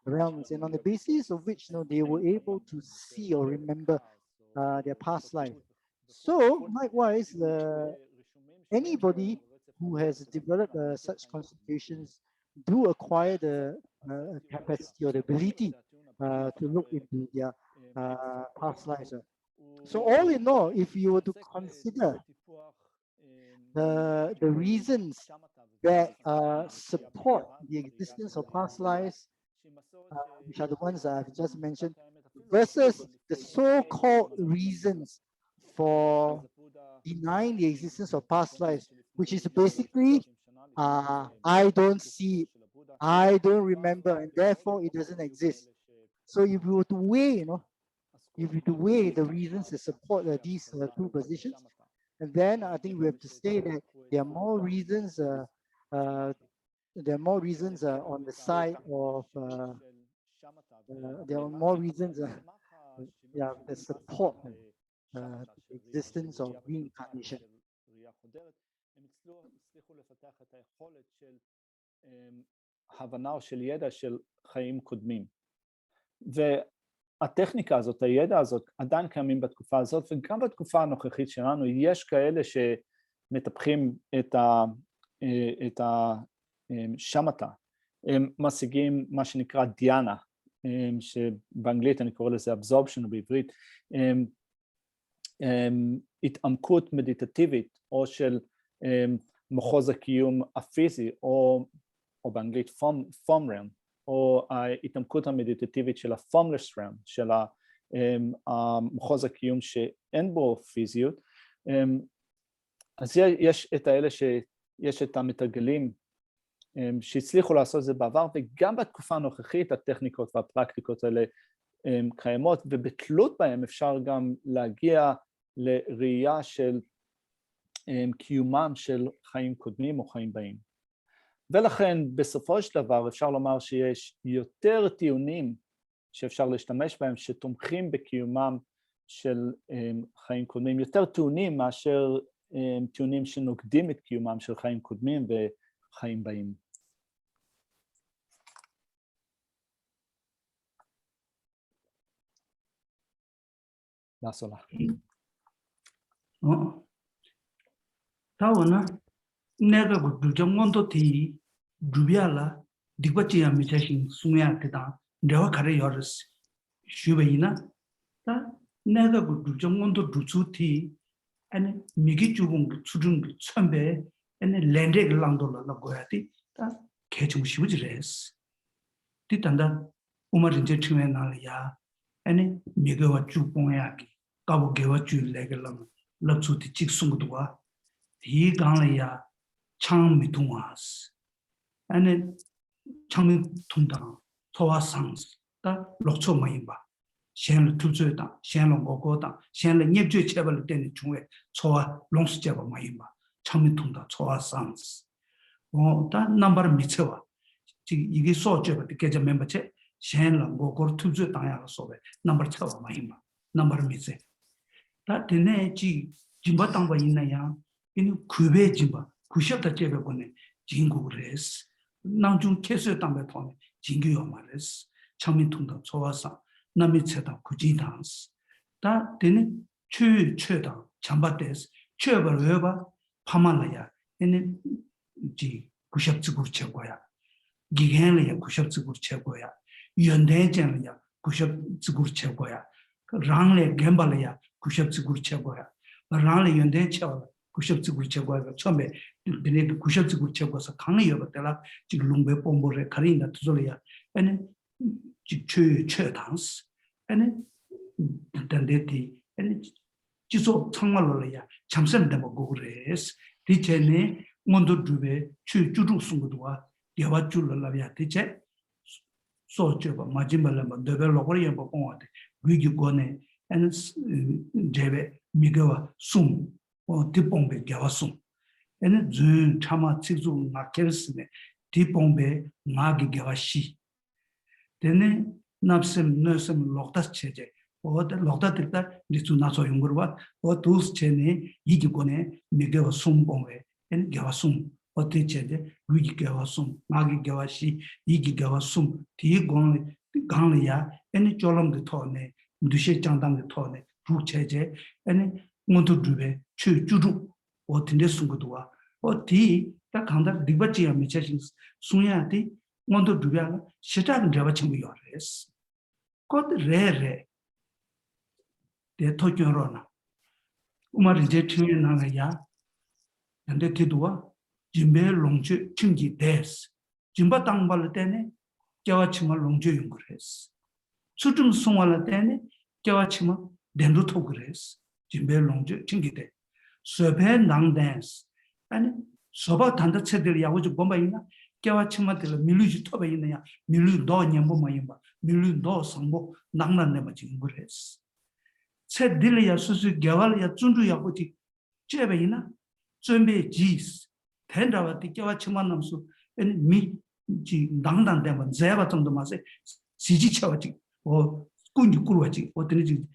realms, and on the basis of which they were able to see or remember their past life. So likewise, anybody who has developed such concentrations do acquire the capacity or the ability to look into their past lives. So all in all, if you were to consider the reasons that support the existence of past lives, which are the ones that I've just mentioned, versus the so-called reasons for denying the existence of past lives, which is basically, I don't see it, I don't remember, and therefore it doesn't exist. So if you were to weigh, the reasons that support these two positions, and then I think we have to say that there are more reasons. On the side of there are more reasons that support the existence of reincarnation. הבנה או של ידע של חיים קודמים. והטכניקה הזאת, הידע הזאת, עדיין קיימים בתקופה הזאת, וגם בתקופה הנוכחית שלנו יש כאלה שמטפחים את השמטה, הם משיגים מה שנקרא דיאנה, שבאנגלית אני קורא לזה absorption, בעברית התעמקות מדיטטיבית או של מחוז הקיום הפיזי, או באנגלית form realm, או ההתעמקות המדיטטיבית של ה-formless realm, של המחוז הקיום שאין בו פיזיות. אז יש את האלה שיש את המתרגלים שהצליחו לעשות את זה בעבר, וגם בתקופה הנוכחית הטכניקות והפרקטיקות האלה קיימות, ובתלות בהם אפשר גם להגיע לראייה של קיומם של חיים קודמים או חיים באים. ולכן בסופו של דבר אפשר לומר שיש יותר טיעונים שאפשר להשתמש בהם שתומכים בקיומם של חיים קודמים, יותר טיעונים מאשר טיעונים שנוגדים את קיומם של חיים קודמים וחיים באים. לעסולה. 타오나 내가 그 정원도티 주비알라 디바치야 미차신 수미한테다 내가 가래 열었어 슈베이나 다 내가 그 정원도 주주티 아니 미기 주공 수중 천배 아니 랜드를 랑돌라 거야티 다 개중 쉬우지레스 디단다 우마린제 층에 나리야 아니 미가와 주공야기 까보게와 줄래글람 럽수티 직송도와 이 강이야 창미통화스 아니 창미통당 소화상스 다 록초마이바 셴을 투주다 셴을 고고다 셴을 녀죄 체벌 때는 중에 소화 롱스제바 마이바 창미통당 소화상스 다 넘버를 미쳐와 이게 소제바 되게 멤버체 셴을 고고 투주 당야로 소베 넘버 쳐와 마이바 넘버를 미쳐 다 되네 지 짐바 당바 있나야 이 구배 짐바 구셔다 제베고네 진국레스 남중 캐스 담배 통에 진교요 말레스 창민통도 좋아서 남이 체다 구지당스 다 되네 최다 잠바데스 최벌 외바 파말라야 얘네 지 구셔츠구 최고야 기겐이야 구셔츠구 최고야 연대전이야 구셔츠구 최고야 랑레 gem발이야 구셔츠구 최고야 랑레 연대 최고 구십지구 최고가 처음에 드네 구십지구 최고서 강의 여버들라 지금 롱베 뽐보레 가린다 두절이야 아니 최당스 아니 단데티 아니 지소 창말로야 참선데 먹고 그래스 디체네 먼저 두베 주주 숨고도와 대화 줄라야 디체 소저바 마지막에 데벨로버리에 보고한테 위기권에 아니 제베 미가와 숨 디봉베 겨왔음 에네 준 참아 직주 마케르스네 디봉베 마기 겨와시 데네 납셈 너셈 록다스 체제 어데 록다들다 리주 나서 용거와 두스 체네 이기고네 미겨와 숨봉베 엔 겨왔음 어디 체제 위기 겨왔음 마기 겨와시 이기 겨왔음 디공 강리야 에네 졸om데 토네 두셰 장당데 토네 루 체제 에네 먼저 두베 주주 어딘데 숨고도와 어디 딱 간다 디바치야 미차신 수야디 먼저 두베가 시작은 잡아 친구요 레스 곧 레레 대토교로나 우마리 제 층에 나가야 근데 뒤도와 진배 롱주 층기 데스 진바 땅발 때네 겨와 치마 롱주 용그레스 수중 송할 때네 겨와 치마 덴도 토그레스 진배 롱주 층기데 서베 낭댄스 아니 서바 단다 체들이 야고지 bomba 있나 겨와 치마들 밀루지 토베 있느냐 밀루 너 냠보 마이바 밀루 너 상보 낭난네 마지 그레스 체들이야 수수 겨와야 준주 야고지 제베 있나 준비 지스 텐다와 겨와 치마 남수 아니 미지 낭난데만 제바 정도 마세 지지 쳐지 꾸니 꾸르지 어떤지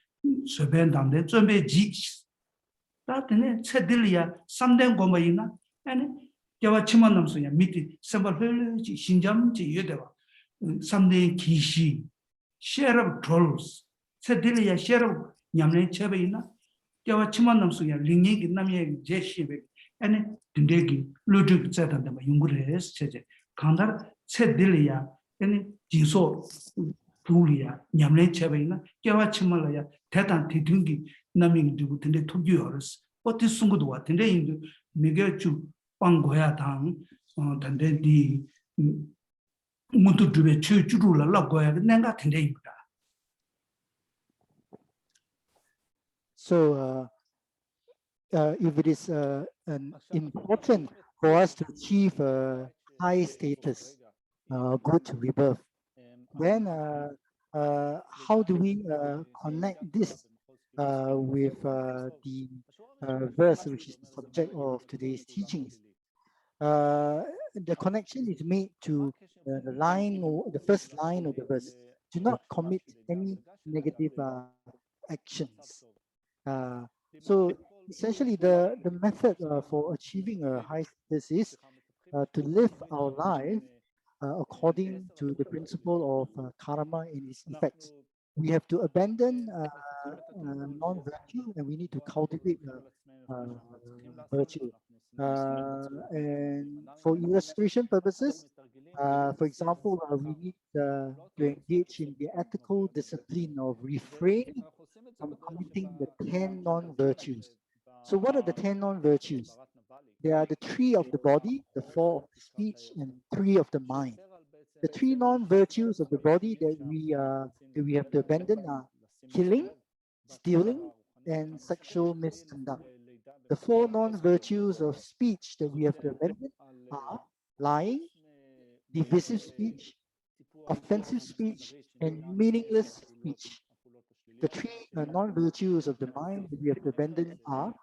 서베 낭데 준비 지스 다테네 체들이야 3된 고마이나 아니 겨와 치마 남수야 미티 sembar 흘지 신잠지 여대와 3대 기시 share of trolls 체들이야 share of 냠네 체베이나 겨와 치마 남수야 링이 남의 제시베 아니 딘데기 로드 자단다 용구레스 체제 간다 체들이야 아니 지소 둘이야 냠네 체베이나 겨와 치마라야 대단 뒤등기 남이 두고 근데 토기어스 어디 숨고도 같은데 인도 미게 주 빵고야 당 단데디 모두 두베 주주를 라고야 내가 같은데 입니다. So if it is important for us to achieve high status, good rebirth, then how do we connect this with the verse which is the subject of today's teachings. The connection is made to the line or the first line of the verse. Do not commit any negative actions. So essentially, the method for achieving a high status is to live our life according to the principle of karma and its effects. We have to abandon non-virtue and we need to cultivate virtue. And for illustration purposes, for example, we need to engage in the ethical discipline of refraining from committing the 10 non-virtues. So what are the 10 non-virtues? There are the 3 of the body, the 4 of the speech, and 3 of the mind. The 3 non-virtues of the body that we have to abandon are killing, stealing, and sexual misconduct. The 4 non-virtues of speech that we have to abandon are lying, divisive speech, offensive speech, and meaningless speech. The 3 non-virtues of the mind that we have to abandon are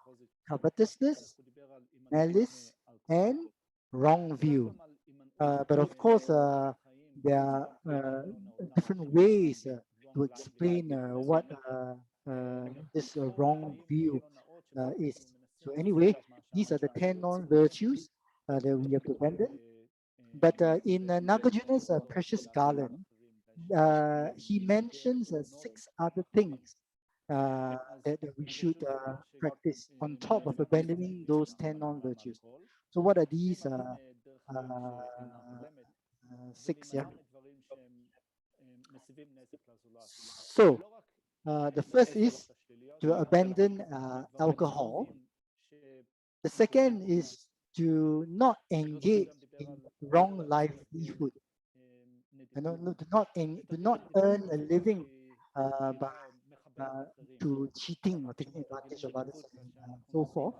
covetousness, malice, and wrong view. But of course, there are different ways to explain what this wrong view is. So anyway, these are the 10 non-virtues that we have to abandon. But in Nagarjuna's precious garland, he mentions 6 other things that we should practice on top of abandoning those 10 non-virtues. So what are these 6? Yeah. So the first is to abandon alcohol. The second is to not engage in wrong livelihood. To not earn a living by to cheating or taking advantage of others and so forth.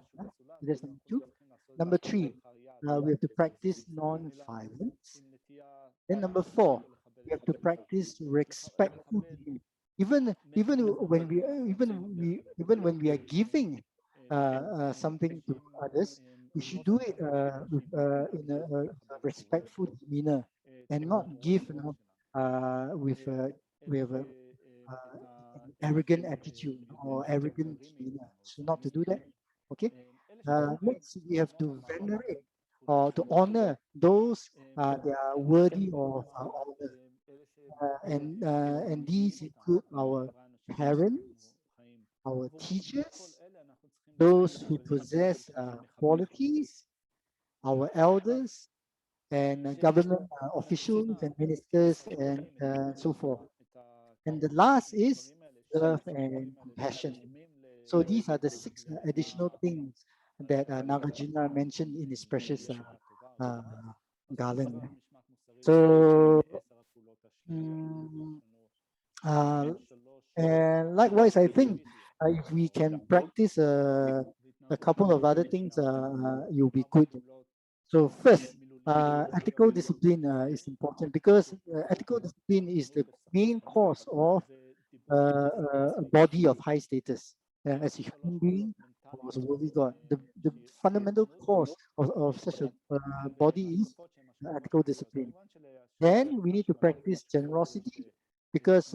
That's number 2. Number 3, we have to practice non-violence. Then number 4, we have to practice respectful behavior. Even when we are giving something to others, we should do it in a respectful demeanor and not give with an arrogant attitude or arrogant demeanor. So not to do that. Okay. Next, we have to venerate or to honor those that are worthy of honor. And these include our parents, our teachers, those who possess qualities, our elders, and government officials and ministers and so forth. And the last is love and compassion. So these are the 6 additional things that Nagarjuna mentioned in his precious garland. So, and likewise, I think if we can practice a couple of other things, you'll be good. So first, ethical discipline is important because ethical discipline is the main cause of a body of high status. As a human being or as a worthy God, the fundamental cause of such a body is ethical discipline. Then we need to practice generosity because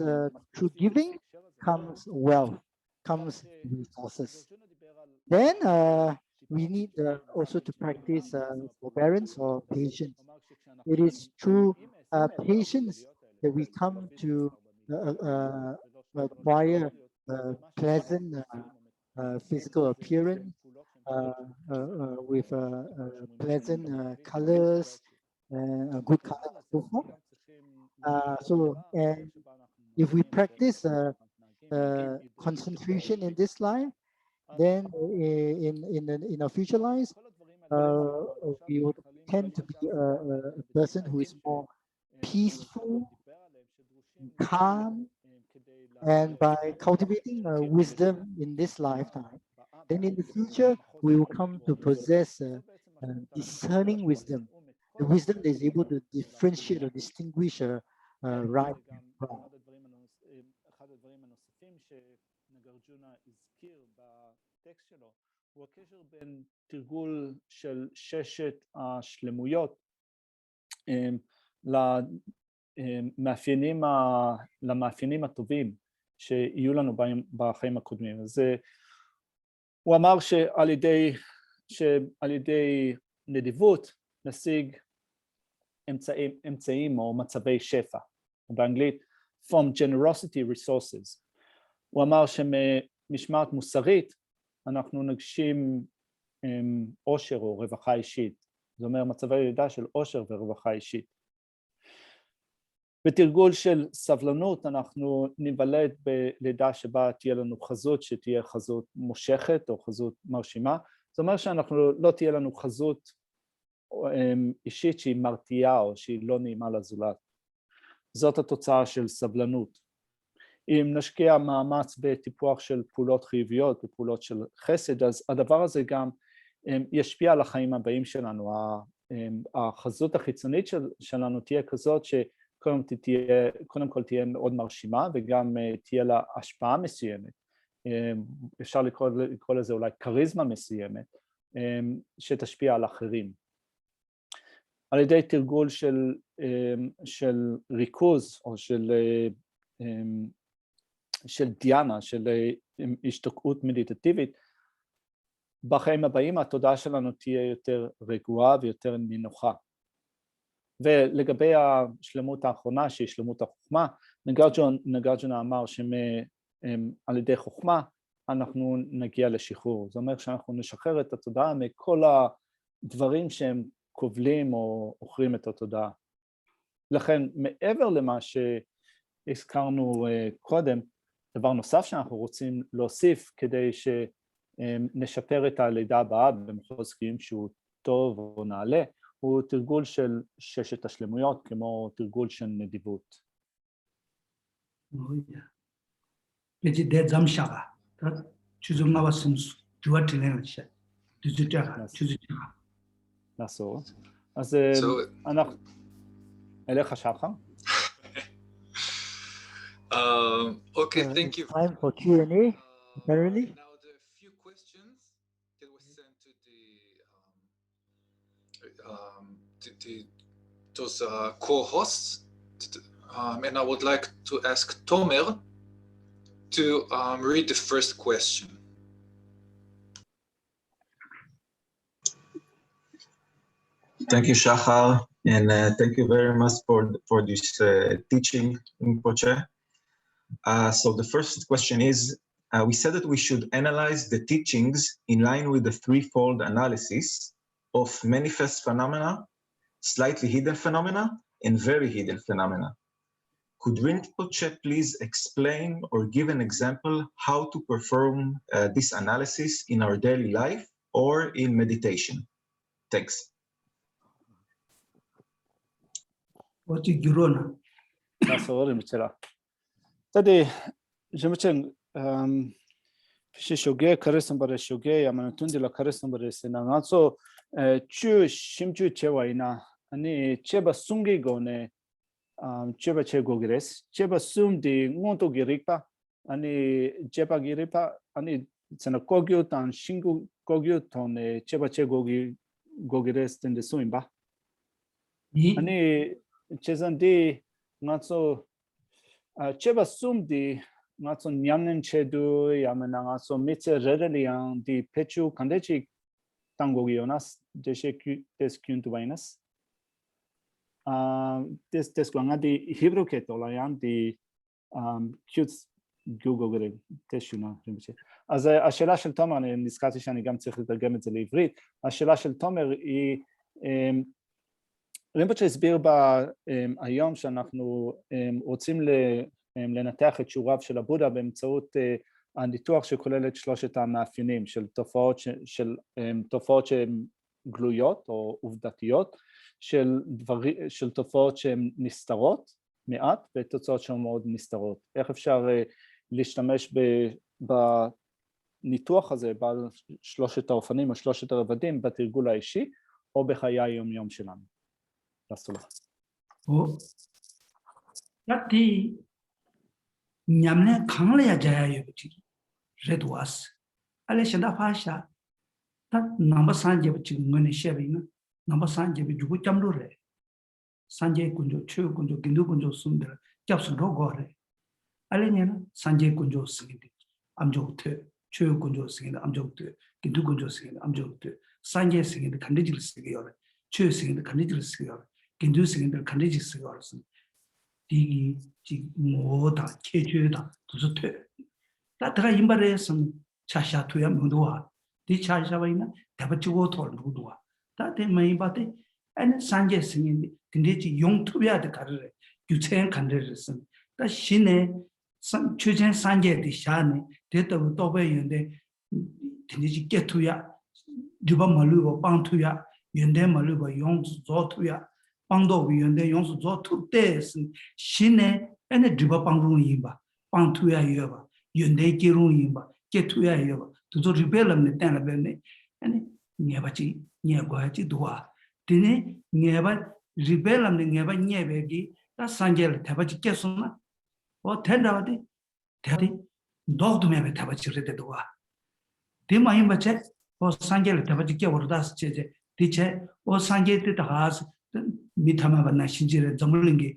through giving comes wealth, comes resources. Then we need also to practice forbearance or patience. It is through patience that we come to acquire pleasant physical appearance with pleasant colors and good color and so forth. And if we practice concentration in this life, then in our future lives, we would tend to be a person who is more peaceful, calm, and by cultivating wisdom in this lifetime, then in the future we will come to possess discerning wisdom, the wisdom that is able to differentiate or distinguish right and wrong. שארג'ונה הזכיר בטקסט שלו הוא הקשר בין תרגול של ששת השלמויות למאפיינים הטובים שיהיו לנו בחיים הקודמים. אז הוא אמר שעל ידי נדיבות נשיג אמצעים או מצבי שפע, באנגלית from generosity resources. הוא אמר שמשמעת מוסרית אנחנו נגשים עושר או רווחה אישית, זאת אומרת מצבי ירידה של עושר ורווחה אישית. בתרגול של סבלנות אנחנו ניוולד בלידה שבה תהיה לנו חזות שתהיה חזות מושכת או חזות מרשימה, זאת אומרת שאנחנו לא תהיה לנו חזות אישית שהיא מרתיעה או שהיא לא נעימה לזולת. זאת התוצאה של סבלנות. אם נשקיע מאמץ בטיפוח של פעולות חיוביות ופעולות של חסד, אז הדבר הזה גם ישפיע על החיים הבאים שלנו. החזות החיצונית שלנו תהיה כזאת שקודם כל תהיה מאוד מרשימה וגם תהיה לה השפעה מסוימת. אפשר לקרוא לזה אולי כריזמה מסוימת שתשפיע על אחרים. על ידי תרגול של ריכוז או של דיאנה, של השתוקעות מדיטטיבית, בחיים הבאים התודעה שלנו תהיה יותר רגועה ויותר נינוחה. ולגבי השלמות האחרונה שהיא שלמות החוכמה, נגרג'ונה אמר שעל ידי חוכמה אנחנו נגיע לשחרור. זאת אומרת שאנחנו נשחרר את התודעה מכל הדברים שהם כובלים או אוכרים את התודעה. לכן מעבר למה שהזכרנו קודם, דבר נוסף שאנחנו רוצים להוסיף כדי שנשפר את הלידה הבאה במחוז חיים שהוא טוב או נעלה, הוא תרגול של ששת השלמויות כמו תרגול של נדיבות. לעשות. אז אנחנו... אליך שחר. Okay, thank you. Time for Q&A, apparently. Now the few questions that were sent to those co-hosts, and I would like to ask Tomer to read the first question. Thank you, Shachar, and thank you very much for this teaching, Rinpoche. So the first question is, we said that we should analyze the teachings in line with the threefold analysis of manifest phenomena, slightly hidden phenomena, and very hidden phenomena. Could Rinpoche please explain or give an example how to perform this analysis in our daily life or in meditation? Thanks. What is Girona? לעשות למצלה. תדי, ז'מצ'ן, ששוגע קרסם ברשוגע, ימנתון דלה קרסם ברסנה, נעצו צ'ו שמצ'ו צ'וויינה, אני צ'בה סונגי גונה, צ'בה צ'גוגרס, צ'בה סומדי נונטו גיריפה, אני צ'בה גיריפה, אני צ'נה קוגיוטן, שינגו קוגיוטון, צ'בה צ'גוגרס תנדסוים בה. אני צ'זנדי נעצו צ'בה סומדי נעצו 냠는 צ'דו ימנה נעצו מיצה רדליאן די פצ'ו קנדצ'י טנגוגיונס דסקיונטו ויינס דסקואנגה די היברוקטולאיאן די קיוטס גוגוגרג תשונה. אז השאלה של תומר, אני נזכרתי שאני גם צריך לתרגם את זה לעברית, השאלה של תומר היא רימפוצ'ה הסביר היום שאנחנו רוצים לנתח את שיעוריו של הבודה באמצעות הניתוח שכולל את שלושת המאפיינים של תופעות שהן גלויות או עובדתיות, של תופעות שהן נסתרות מעט ותוצאות שהן מאוד נסתרות. איך אפשר להשתמש בניתוח הזה, בעל שלושת האופנים או שלושת הרבדים בתרגול האישי או בחיי היום-יום שלנו. Yati nyamne kangla ya jaya yobati. red was. Aleshanda Pasha, that number Sanje Chingone Shavina, number Sanje Jubu Jamdure, Sanje Kunjo, Chu Kunjo, Gindu Kunjo Sundar, Japson Rogore, Aleniana, Sanje Kunjo singing, Amjo te, Chu Kunjo singing, Amjo te, Gindu Kunjo singing, Amjo te, Sanje singing the Candidial Sigur, Chu singing the Candidial Sigur, Gindu singing the Candidial Sigurs, Digi, Moda, Kejuda, to the te. That Imbaresum Chasha to Yamudua, the Chashavina, Tabachuo or Ludua. That they may but and Sanje singing the young to be at the carrier, you ten candidates. That Shine, some children Sanje, the Shane, did the Tobe and the get to ya, Juba Maluba, Bantuya, Yende Maluba, Yong Zotuya, Bando, Yende Yong Zotu days, Shine, and the Juba Bangu Yimba, Bantuya Yuba. Yunde Kirumba, get to Yayo, to rebel on the Tanabene, and Nebachi, Neguachi Dua. Dine, never rebel on the never Nebegi, that Sanjel Tabachi Kesuna, or Tendavati, Teddy, dog to me Tabachi Dua. Dima Imbache, or Sanjel Tabachi or Das Cheche, teacher, or Sanjay the Has, Mitama Nashinjir, Zamulingi,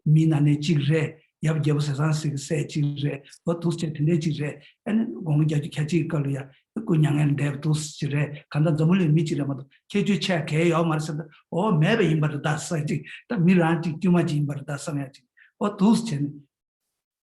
Mina Nechire. Yab Jabas say children, what to state nature, and going to catch it, Korea, the Kunyang and Dev to Sire, Kanda Zamuli Michiram, Keju check, or Marcel, or maybe in but that's sighting, the Miranti, too much in but that's something. Or those chen.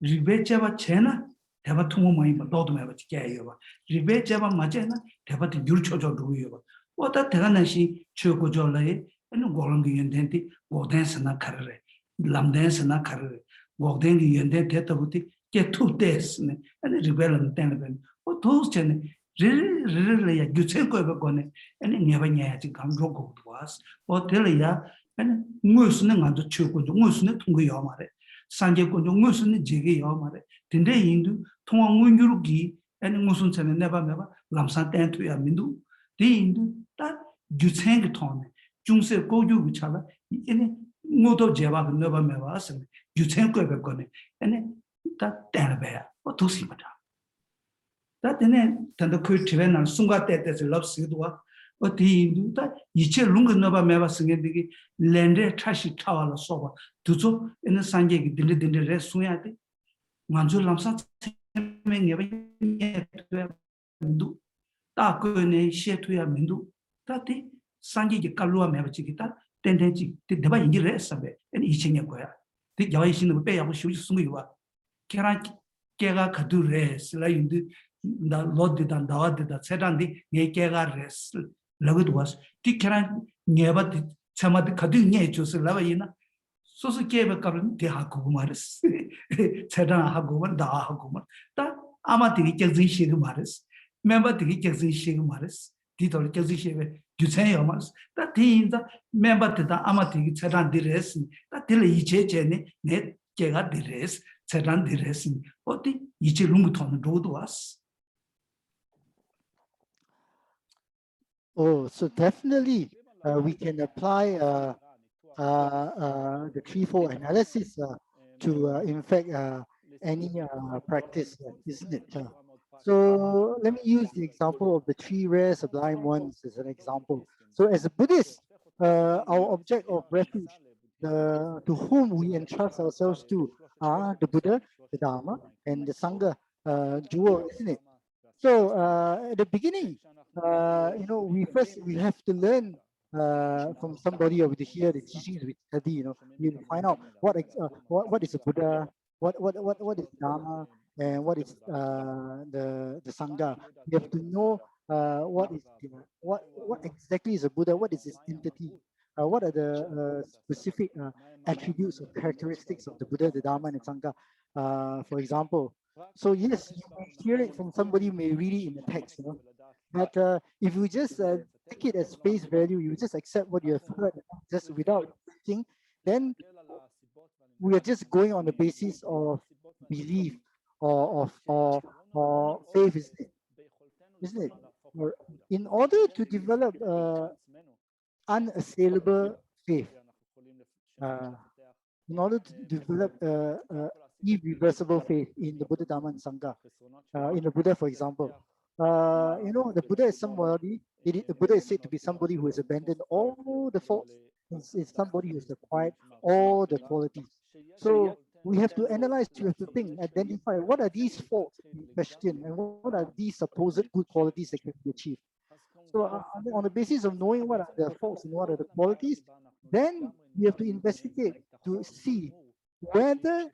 Ribechava Chena, have a two more but don't have a Chayova. Ribechava Machena, have a Yurcho do you. What a Teranashi, Choko Jolay, and Golongi and Denti, or dance and a carre, lam dance and a carre. Walk then and then get 2 days and the rebel and ten or those ten really a good circle of a gone and never yet come to us or tell ya and Muslim and the Chuku, Muslim to Yomare, Sanje Muslim Jiggy Yomare, Tinde Hindu, Tuang Yurugi, and Muslims and never Lamsan ten to Yamindu, the Hindu that you tank ton, Junse go you which other in Moto Java never mevas. You think go back on it, and that Dan bear or to see what that then the culture and Sunga that love Sidua, but the that each longer never never singing the land trashy tower sober to so in the Sanje did in the rest Suyati, Manju Lamsa never do that go in a share to your Mindu, that the Sanje Kalua Mavachikita, then the Deba in the rest of it, and each in your choir. The Yaishin of Bay, I will show you Sumiwa. Kera Kadu res, like the Lord did and the other that said on the Kera res. Love was Tikaran never did some of the Kadu natures, Lavina. So gave a current de Hakumaris, Sedan Haguman, the Haguman. That Amati Kazi Maris, member the Kazi Maris, Tito Kazi. You say, Omas, that thing the member to the Amati Sedan the rest, that till each Jenny, net Kega the rest, Sedan the rest, what the each Lunguton do to us. Oh, so definitely we can apply the 3-4 analysis to in fact any practice, isn't it? So let me use the example of the 3 rare sublime ones as an example. So as a Buddhist, our object of refuge, to whom we entrust ourselves to, are the Buddha, the Dharma, and the Sangha jewel, isn't it? So at the beginning, we have to learn from somebody over here the teachings we study. We find out what is a Buddha, what is Dharma, and what is the Sangha. We have to know what exactly is a Buddha, what is its entity, what are the specific attributes or characteristics of the Buddha, the Dharma, and the Sangha. For example, so yes, you may hear it from somebody who may read it in the text, but if you just take it as face value, you just accept what you have heard just without thinking, then we are just going on the basis of belief or faith, isn't it? Or in order to develop unassailable faith, in order to develop irreversible faith in the Buddha, Dharma, and Sangha. In the Buddha, for example, the Buddha is somebody. The Buddha is said to be somebody who has abandoned all the faults. It's somebody who has acquired all the qualities. So we have to analyze, we have to think, identify what are these faults in question, and what are these supposed good qualities that can be achieved. So on the basis of knowing what are the faults and what are the qualities, then we have to investigate to see whether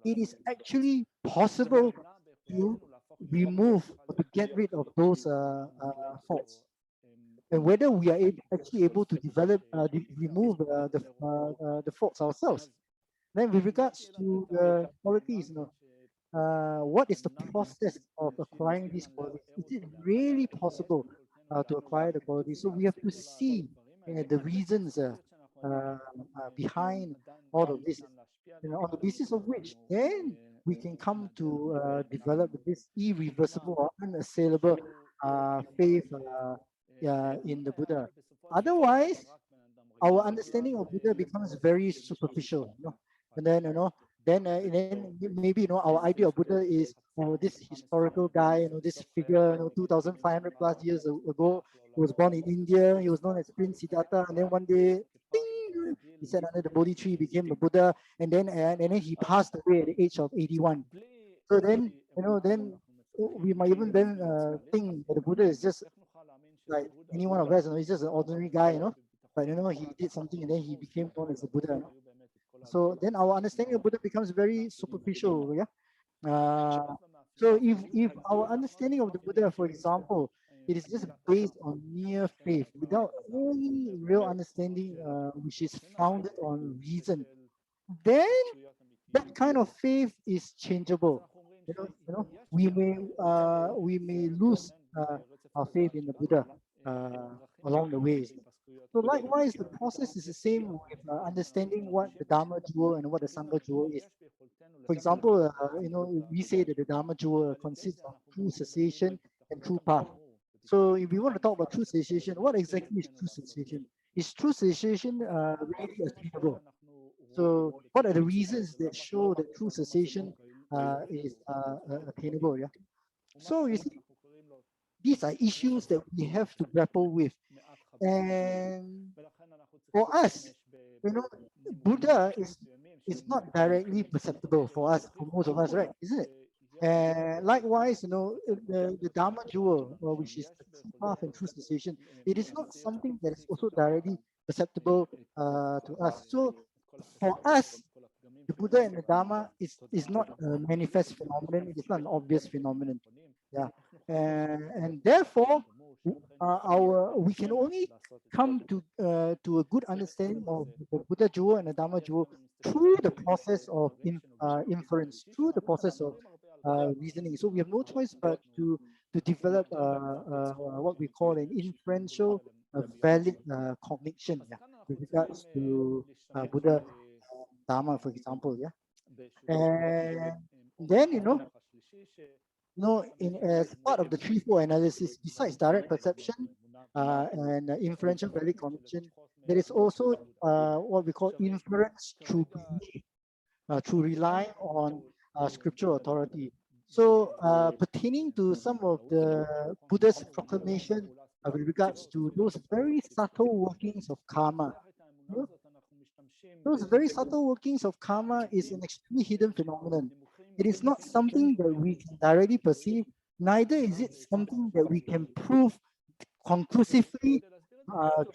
it is actually possible to remove or to get rid of those faults, and whether we are actually able to develop, remove the faults ourselves. Then with regards to the qualities, what is the process of acquiring these qualities? Is it really possible to acquire the qualities? So we have to see the reasons behind all of this, on the basis of which then we can come to develop this irreversible or unassailable faith in the Buddha. Otherwise, our understanding of Buddha becomes very superficial, and then then maybe our idea of Buddha is this historical guy, this figure, 2,500 plus years ago, he was born in India. He was known as Prince Siddhartha, and then one day, ding, he sat under the Bodhi tree, became a Buddha, and then he passed away at the age of 81. So then then we might even then think that the Buddha is just like any one of us. He's just an ordinary guy, but he did something and then he became known as a Buddha. So then our understanding of Buddha becomes very superficial. So if our understanding of the Buddha, for example, it is just based on mere faith without any real understanding, which is founded on reason, then that kind of faith is changeable. We may lose our faith in the Buddha along the way. So likewise, the process is the same with understanding what the Dharma jewel and what the Sangha jewel is. For example, we say that the Dharma jewel consists of true cessation and true path. So if we want to talk about true cessation, what exactly is true cessation? Is true cessation really achievable? So what are the reasons that show that true cessation is attainable? So you see, these are issues that we have to grapple with. And for us, Buddha is not directly perceptible for us, for most of us, right? Isn't it? And likewise, the Dharma jewel, which is the true path and true cessation, it is not something that is also directly perceptible to us. So for us, the Buddha and the Dharma is not a manifest phenomenon. It is not an obvious phenomenon. And therefore, we can only come to a good understanding of the Buddha jewel and the Dharma jewel through the process of inference, through the process of reasoning. So we have no choice but to develop what we call an inferential valid cognition with regards to Buddha, Dharma, for example. And then as part of the threefold analysis, besides direct perception and inferential valid cognition, there is also what we call inference through belief, through relying on scriptural authority. So pertaining to some of the Buddha's proclamation with regards to those very subtle workings of karma, those very subtle workings of karma is an extremely hidden phenomenon. It is not something that we can directly perceive, neither is it something that we can prove conclusively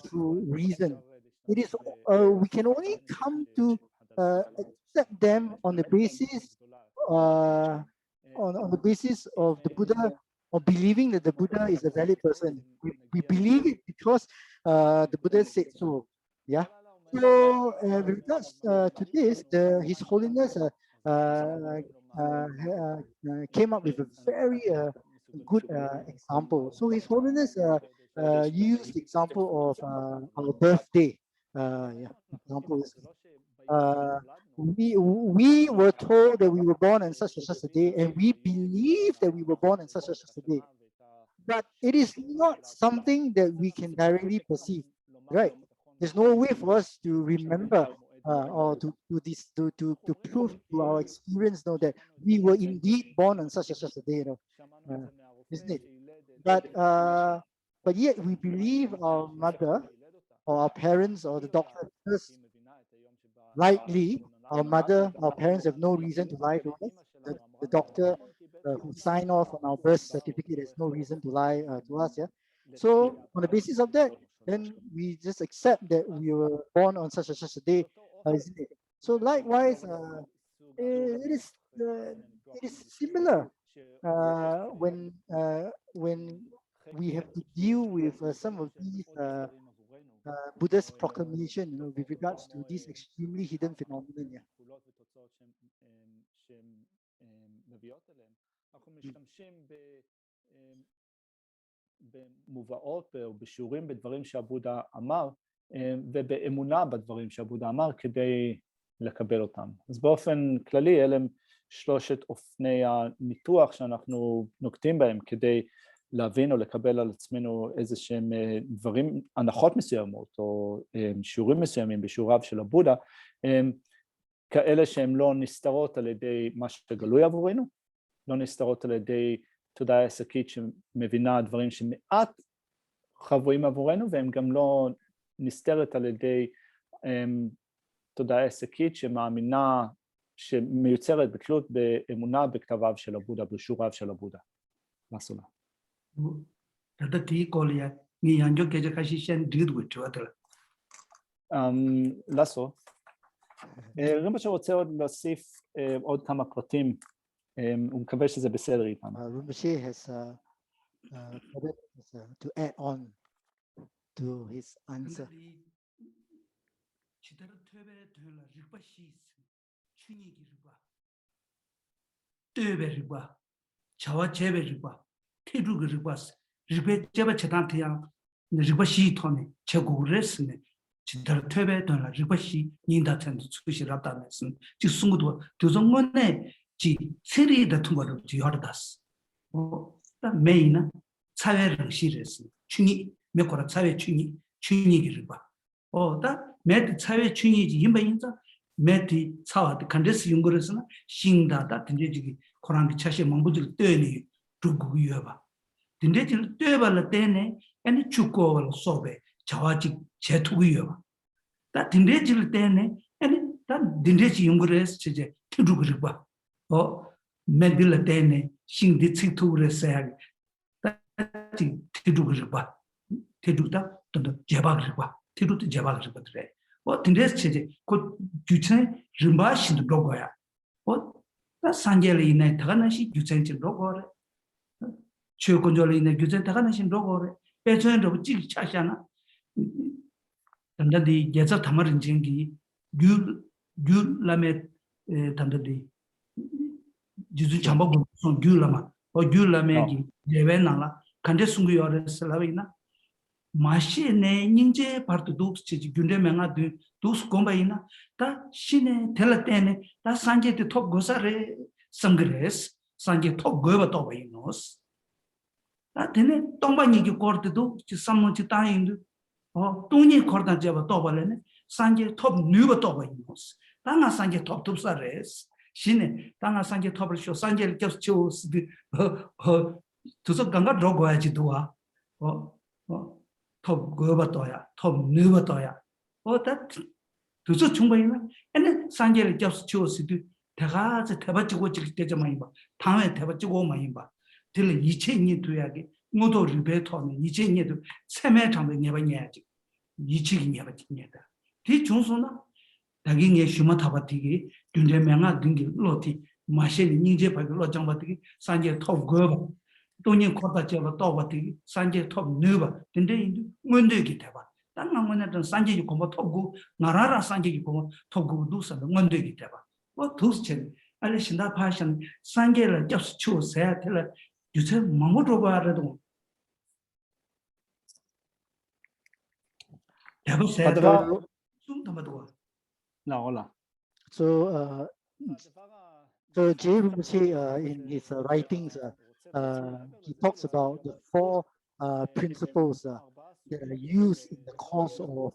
through reason. It is we can only come to accept them on the basis on the basis of the Buddha, or believing that the Buddha is a valid person. We believe it because the Buddha said so. So with regards to this, His Holiness came up with a very good example. So His Holiness used the example of our birthday. Example is we were told that we were born on such and such a day, and we believe that we were born on such and such a day. But it is not something that we can directly perceive, right? There's no way for us to remember or to prove to our experience, that we were indeed born on such and such a day, isn't it? But yet we believe our mother or our parents or the doctor, because likely our parents have no reason to lie to us. The doctor who signed off on our birth certificate has no reason to lie to us. Yeah. So on the basis of that, then we just accept that we were born on such and such a day, isn't it? So likewise, it is similar when we have to deal with some of these Buddha's proclamation, with regards to this extremely hidden phenomenon. Yeah. במובאות או בשיעורים בדברים שהבודה אמר ובאמונה בדברים שהבודה אמר כדי לקבל אותם. אז באופן כללי אלה הם שלושת אופני הניתוח שאנחנו נוקטים בהם כדי להבין או לקבל על עצמנו איזה שהם דברים, הנחות מסוימות או שיעורים מסוימים בשיעוריו של הבודה, כאלה שהם לא נסתרות על ידי מה שגלוי עבורנו, לא נסתרות על ידי תודעה עסקית שמבינה דברים שמעט חבויים עבורנו, והם גם לא נסתרת על ידי תודעה עסקית שמאמינה, שמיוצרת בתלות באמונה בכתביו של הבודה, בשיעוריו של הבודה. מסולה. לסו. רימפוצ'ה רוצה עוד להוסיף עוד כמה פרטים, הוא מקווה שזה בסדר איתנו. Rinpoche has to add on to his answer. 지 세리의 통과를 지하다스. 메이나 사회를 실했어. 충이 몇 거라 사회 충이기를 봐. 다 매드 사회 충이지 힘바인자 매드 사와드 컨데스 용거에서는 신다다 된제지기 코란기 차시 망부들 때니 두고여 봐. 된제질 때발라 때네 아니 축고를 소베 자와지 제투고여 봐. 다 된제질 때네 아니 다 된제지 용거에서 이제 두고여 봐. medila tene sing di tsitu resag ti tidu gba tidu ta to jeba gba tidu te jeba gba tre tindres cheje ko juchen rimba shin do goya ta sanjele ine tagana shi juchen chin do gore chö konjole ine juchen tagana shin do gore pechen do chi chashana tanda di geza thamarin jingi gyul lame tanda di 지주 잠복 손 귤라마 귤라메기 레벤나라 간데 숨고 요레 슬라베나 마시네 닝제 파르도 독스지 균데명아 두스 콤바이나 다 시네 텔라테네 다 산제테 톱 고사레 상그레스 산제 톱 고바 토바이노스 다 테네 똥바니기 코르데도 지 삼모지 타인도 똥니 코르다 제바 토발레네 산제 톱 뉴바 토바이노스 다나 산제 톱 톱사레스 신에 땅아 산제 톱을 쇼 산제를 겹쳐 두서 강가 로고야지 도와 톱 거버도야 톱 느버도야 다 두서 충분히나 얘네 산제를 겹쳐 대가서 대바지고 질 때잖아요 봐 당에 대바지고 많이 봐 들 이체니 두야게 모두 리베토는 이체니도 세매 장도 내봐야지 이치기 내봐지니다 뒤 중소나 다기게 슈마 타바티기 균데명아 등기 로티 마셰니 닝제 바기 로장바티기 산제 톱 거바 돈이 코다 제바 토바티기 산제 톱 느바 근데 인도 문데기 대바 땅나문에던 산제기 고모 톱고 나라라 산제기 고모 톱고 두서도 문데기 대바 두스체 알레 신다 파션 산제를 접수 추세 텔 유체 마모로바라도 대바세 좀 담아도 No, hola. So J. Rinpoche in his writings, he talks about the four principles that are used in the course of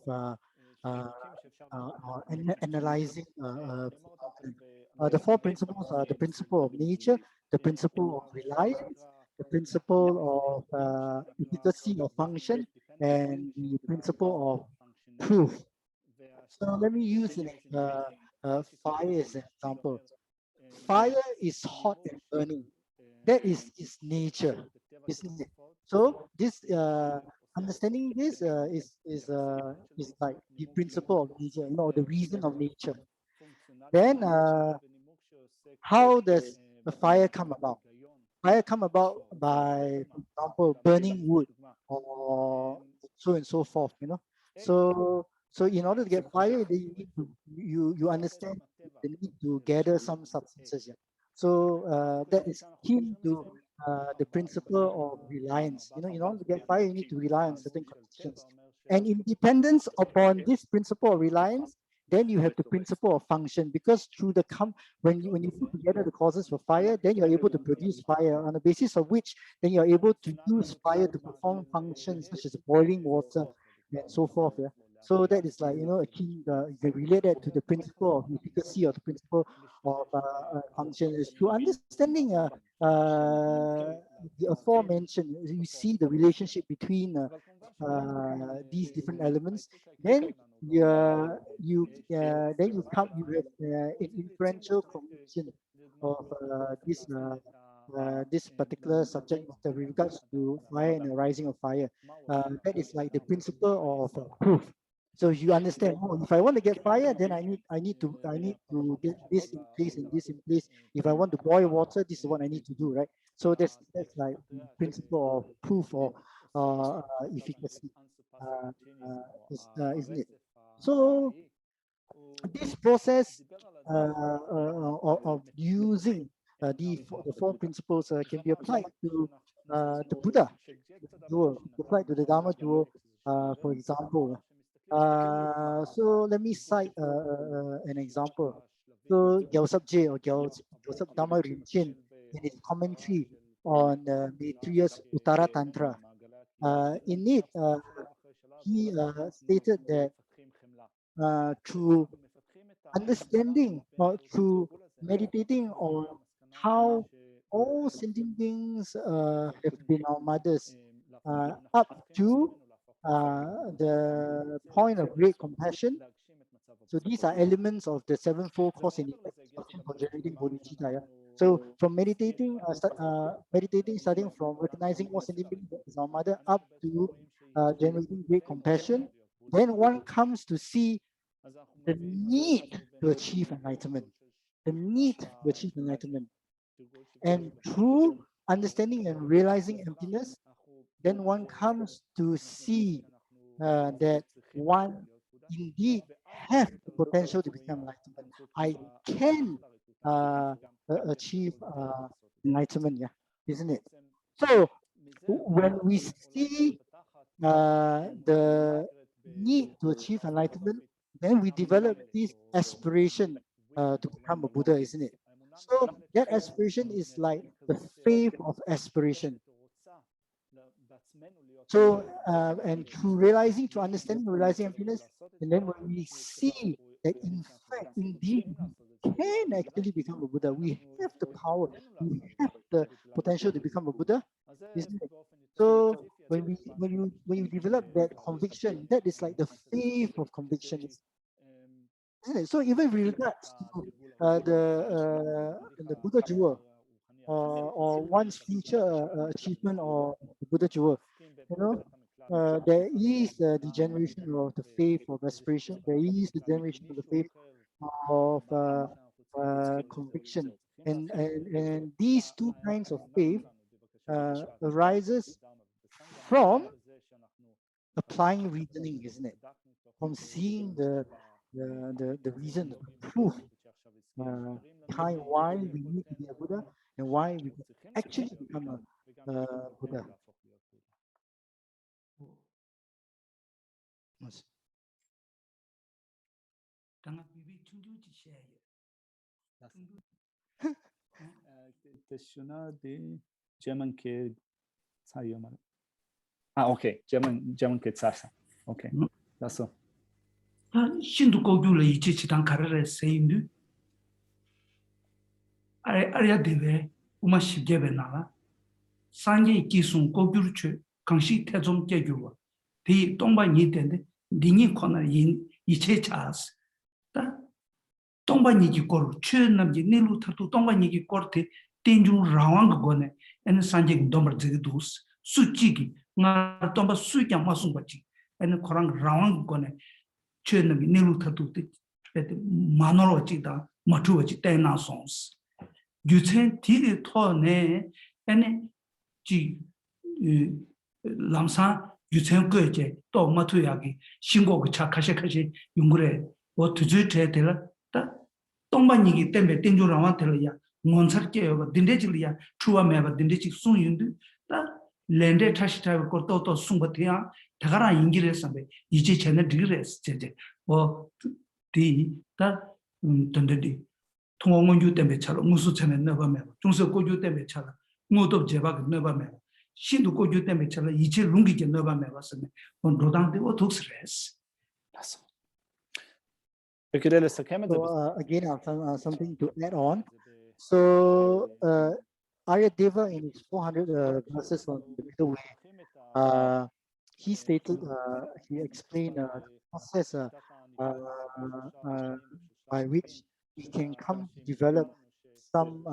analyzing the four principles are the principle of nature, the principle of reliance, the principle of efficacy or function, and the principle of proof. So let me use fire as an example. Fire is hot and burning. That is its nature, isn't it? So this understanding this is like the principle of nature, the reason of nature. Then how does the fire come about? Fire come about by, for example, burning wood or so and so forth. So in order to get fire, you understand the need to gather some substances. Yeah. So that is akin to the principle of reliance. In order to get fire, you need to rely on certain conditions. And in dependence upon this principle of reliance, then you have the principle of function, because through the when you put together the causes for fire, then you're able to produce fire, on the basis of which then you're able to use fire to perform functions such as boiling water and so forth. Yeah. So that is like, akin, you can relate that to the principle of efficacy or the principle of function. Is through understanding the aforementioned, you see the relationship between these different elements. Then you have an inferential conclusion of this particular subject matter with regards to fire and the rising of fire. That is like the principle of proof. So you understand, if I want to get fire, then I need to get this in place and this in place. If I want to boil water, this is what I need to do, right? So that's like the principle of proof or efficacy, isn't it? So this process of using the four principles can be applied to the Buddha dual, applied to the Dharma dual, for example. So let me cite an example. So Gyalsab J or Gyalsab Dhamma Rinpoche in his commentary on Maitriya's Uttara Tantra, in it he stated that through understanding or through meditating on how all sentient beings have been our mothers up to the point of great compassion. So these are elements of the sevenfold cause and effect instruction for generating bodhicitta. Yeah? So from meditating, starting from recognizing all sentient beings as our mother up to generating great compassion, then one comes to see the need to achieve enlightenment. The need to achieve enlightenment. And through understanding and realizing emptiness, then one comes to see that one indeed have the potential to become enlightenment. I can achieve enlightenment, yeah, isn't it? So when we see the need to achieve enlightenment, then we develop this aspiration to become a Buddha, isn't it? So that aspiration is like the faith of aspiration. So and through understanding, realizing emptiness, and then when we see that in fact, indeed, we can actually become a Buddha, we have the power, we have the potential to become a Buddha, isn't it? So when you develop that conviction, that is like the faith of conviction, isn't it? So even with regards to the Buddha jewel, or one's future achievement or the Buddha jewel, there is the generation of the faith of aspiration. There is the generation of the faith of conviction, and these two kinds of faith arises from applying reasoning, isn't it? From seeing the reason, the proof behind why we need to be a Buddha and why we actually become a Buddha. Yes. Okay, German geht Sascha. Okay, that's all. 신도 고규를 이치 지단 가르래 세임도 아리아 데베 우마 십제베 나라 산제 기순 고규를 쳐 강시 태종 제규와 디 동반이 된데 링이 코너 이체 차스 다 동반이기 거로 최남지 내루 타도 동반이기 거르테 땡중 라왕 거네 엔 산제 dom버 제도스 수치기 나 동바 수장 마순 거지 엔 코랑 라왕 거네 최남지 내루 타도 만으로 지다 마투지 때나 손스 유체 디리 토네 엔 지 람사 유체 거제 또 마투야기 신고가 착하셔카시 용그래 뭐 두주체 되라 동반이기 때문에 땡조라만 들어야 원살게요 딘데지리야 추와메바 딘데지 송윤도 다 렌데 타시타고 거또 송거티야 다가라 인기레선데 이제 쟤네 디그레스 제제 뭐디다 던데디 통원주 때문에 차로 무수 전에 넣어봐면 중서 고주 때문에 차로 뭐도 제박 넣어봐면 신도 고주 때문에 차로 이제 룽기게 넣어봐면 봤으면 로당데 독스레스 וכדי לסכם את זה, So again, I have something to add on. So Arya Deva in his 400 verses on the middle way, he stated, he explained the process by which we can come to develop some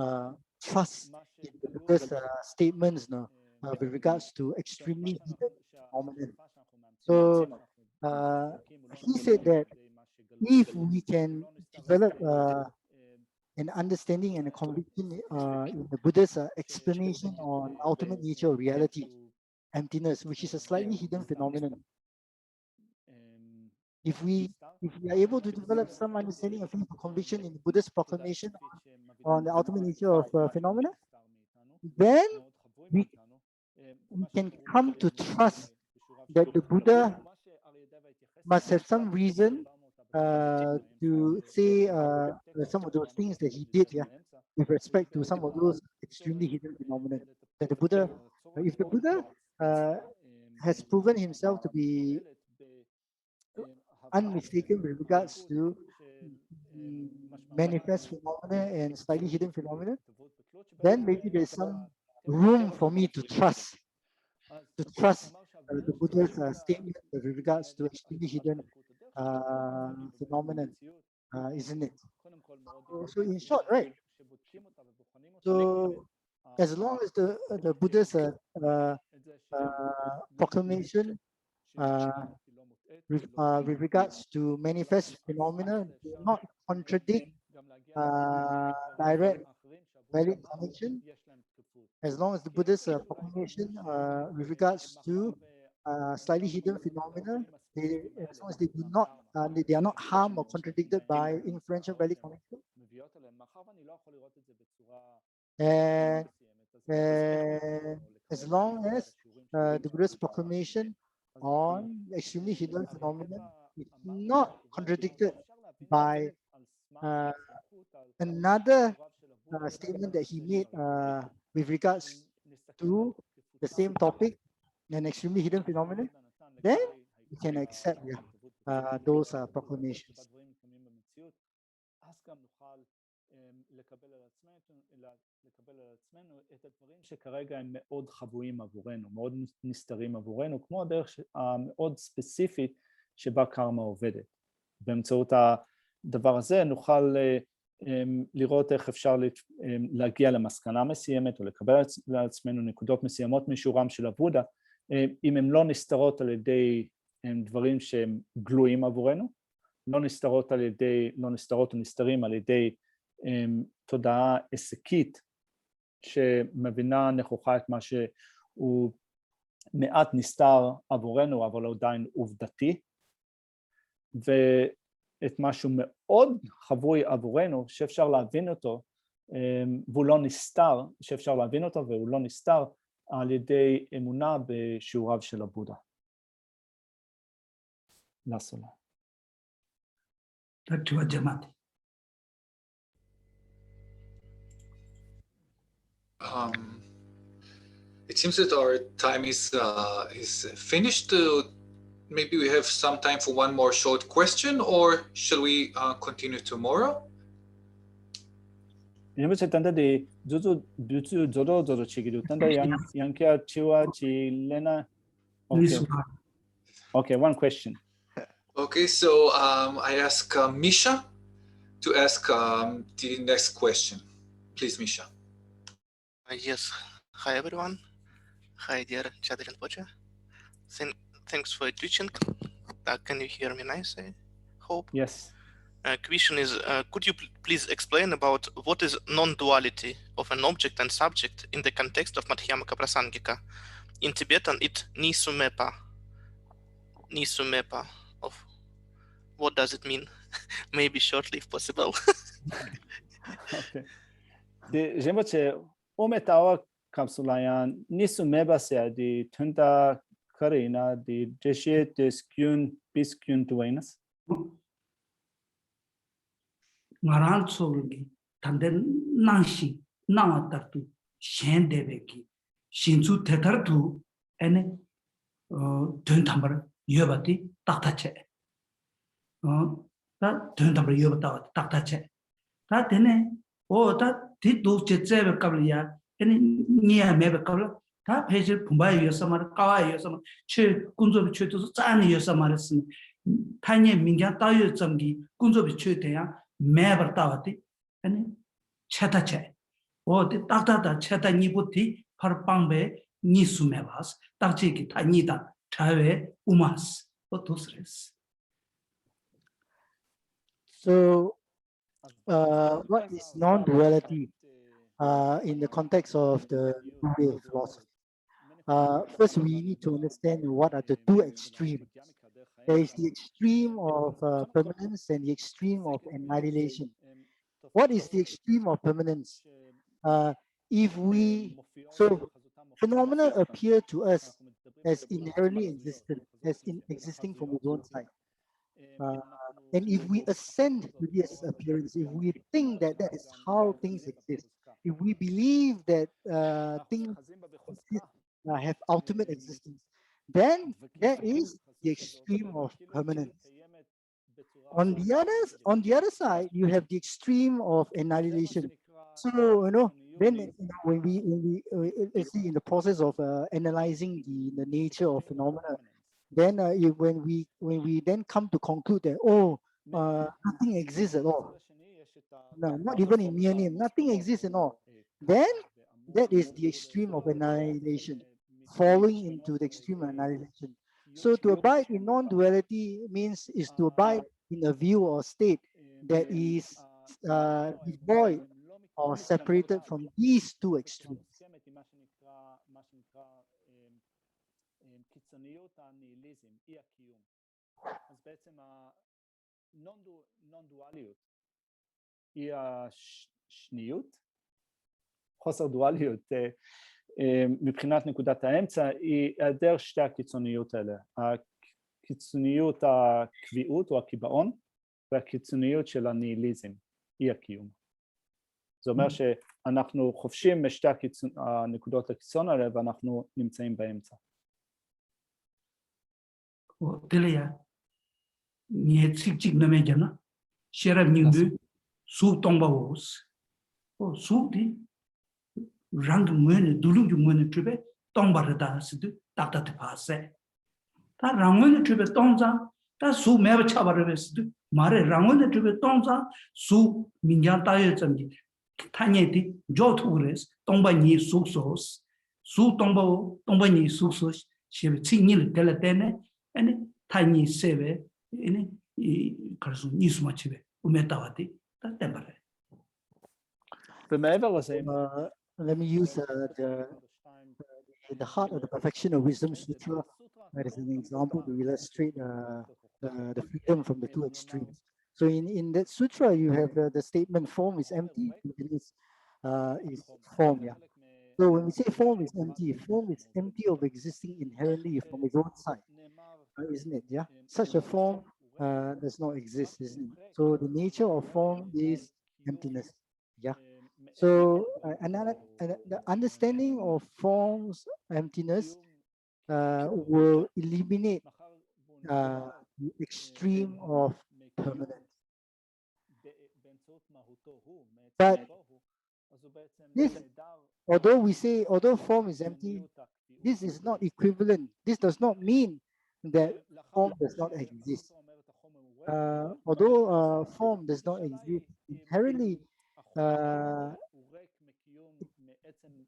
trust in the Buddha's statements with regards to extremely hidden phenomena. So he said that if we can develop an understanding and a conviction in the Buddha's explanation on ultimate nature of reality, emptiness, which is a slightly hidden phenomenon, if we are able to develop some understanding of conviction in the Buddha's proclamation on the ultimate nature of phenomena, then we can come to trust that the Buddha must have some reason to say some of those things that he did, with respect to some of those extremely hidden phenomena. That the Buddha, if the Buddha has proven himself to be unmistaken with regards to manifest phenomena and slightly hidden phenomena, then maybe there's some room for me to trust the Buddha's statement with regards to extremely hidden phenomenon, isn't it? So in short, right? So as long as the Buddha's proclamation with regards to manifest phenomena do not contradict direct valid connection, as long as the Buddha's proclamation with regards to slightly hidden phenomena, as long as they do not, they are not harmed or contradicted by inferential valid connection. And as long as the Buddha's proclamation on extremely hidden phenomena is not contradicted by another statement that he made with regards to the same topic, an extremely hidden phenomenon, then we can accept those proclamations. לקבל על עצמנו את הדברים שכרגע הם מאוד חבויים עבורנו, מאוד נסתרים עבורנו, כמו הדרך המאוד ספציפית שבה קרמה עובדת. באמצעות הדבר הזה נוכל לראות איך אפשר להגיע למסקנה מסוימת או לקבל על עצמנו נקודות מסוימות משורם של הבודה, אם הן לא נסתרות על ידי דברים שהם גלויים עבורנו, לא נסתרות או נסתרים על ידי תודעה עסקית שמבינה נכוחה את מה שהוא מעט נסתר עבורנו, אבל עדיין עובדתי, ואת משהו מאוד חבוי עבורנו שאפשר להבין אותו, והוא לא נסתר, שאפשר להבין אותו והוא לא נסתר על ידי אמונה בשיעוריו של הבודה. לסולה. תתווא ג'מאט. It seems that our time is finished. maybe we have some time for one more short question, or shall we continue tomorrow? Rinpoche tanda di zuzu butu zoro chigiru tanda yang kia chiwa chi lena. Okay. Okay, one question. Okay, so I ask Misha to ask the next question. Please, Misha. Yes. Hi, everyone. Hi, dear Jhado Rinpoche. Thanks for teaching. Can you hear me nice, I hope? Yes. Question is, could you please explain about what is non-duality of an object and subject in the context of Madhyamaka Prasangika? In Tibetan, it nisumepa. Nisumepa. Of what does it mean? Maybe shortly, if possible. Okay. The Rinpoche ometawa kapsulayan nisumeba se di tunda karina di deshe skun biskun duenas. ngaral solgi tanden nanshi nawatartu shendebeki shinzu tetartu ene dön tambar yobati taktache ta dön tambar yobata taktache ta dene o ta di do chetsebe kablia ene nia mebe kabla ta peje pumba yosamar kawa yosamar che kunzo che to zani yosamar sin 타니에 민경 따여 점기 군조비 최대야 매버 따왔디 아니 차다체 어디 딱딱다 차다 니부티 파르방베 니수메바스 딱지기 타니다 차웨 우마스 어토스레스. So what is non-duality in the context of the New Way philosophy? First, we need to understand what are the two extremes. There is the extreme of permanence and the extreme of annihilation. What is the extreme of permanence? So phenomena appear to us as inherently existent, as existing from its own side. And if we ascend to this appearance, if we think that that is how things exist, if we believe that things exist, have ultimate existence, then there is the extreme of permanence. On the other side, you have the extreme of annihilation. So then when we see in the process of analyzing the nature of phenomena, then when we then come to conclude that nothing exists at all, no, not even in mere name, nothing exists at all, then that is the extreme of annihilation, falling into the extreme of annihilation. So to abide in non-duality is to abide in a view or state that is devoid or separated from these two extremes. חוסר דואליות מבחינת נקודת האמצע היא היעדר שתי הקיצוניות האלה, הקיצוניות הקביעות או הקיבעון והקיצוניות של הניהיליזם, אי הקיום. זה אומר שאנחנו חופשים משתי הנקודות הקיצון האלה ואנחנו נמצאים באמצע. תליה, נהיה ציק נמג'נה, שרב נימבו, סוב תומבאוס, סוב די, rang ngwen dulung ngwen tribe tongbar da sidu takta te phase ta rangwen tribe tongza ta su me ba chabar be sidu mare rangwen tribe tongza su mingyang ta ye chamji thanye ti jo thures tongba ni su sos su tongba ni su sos she chingil tele tene ene thanye sebe ene karsu ni su ma chibe umetawati ta tembare. ומעבר לזה let me use the Heart of the Perfection of Wisdom Sutra as an example to illustrate the freedom from the two extremes. So in that sutra, you have the statement form is empty, is form. Yeah. So when we say form is empty of existing inherently from its own side, isn't it? Yeah. Such a form does not exist, isn't it? So the nature of form is emptiness. Yeah. So the understanding of form's emptiness will eliminate the extreme of permanence. But this, although form is empty, this is not equivalent. This does not mean that form does not exist. Although form does not exist inherently,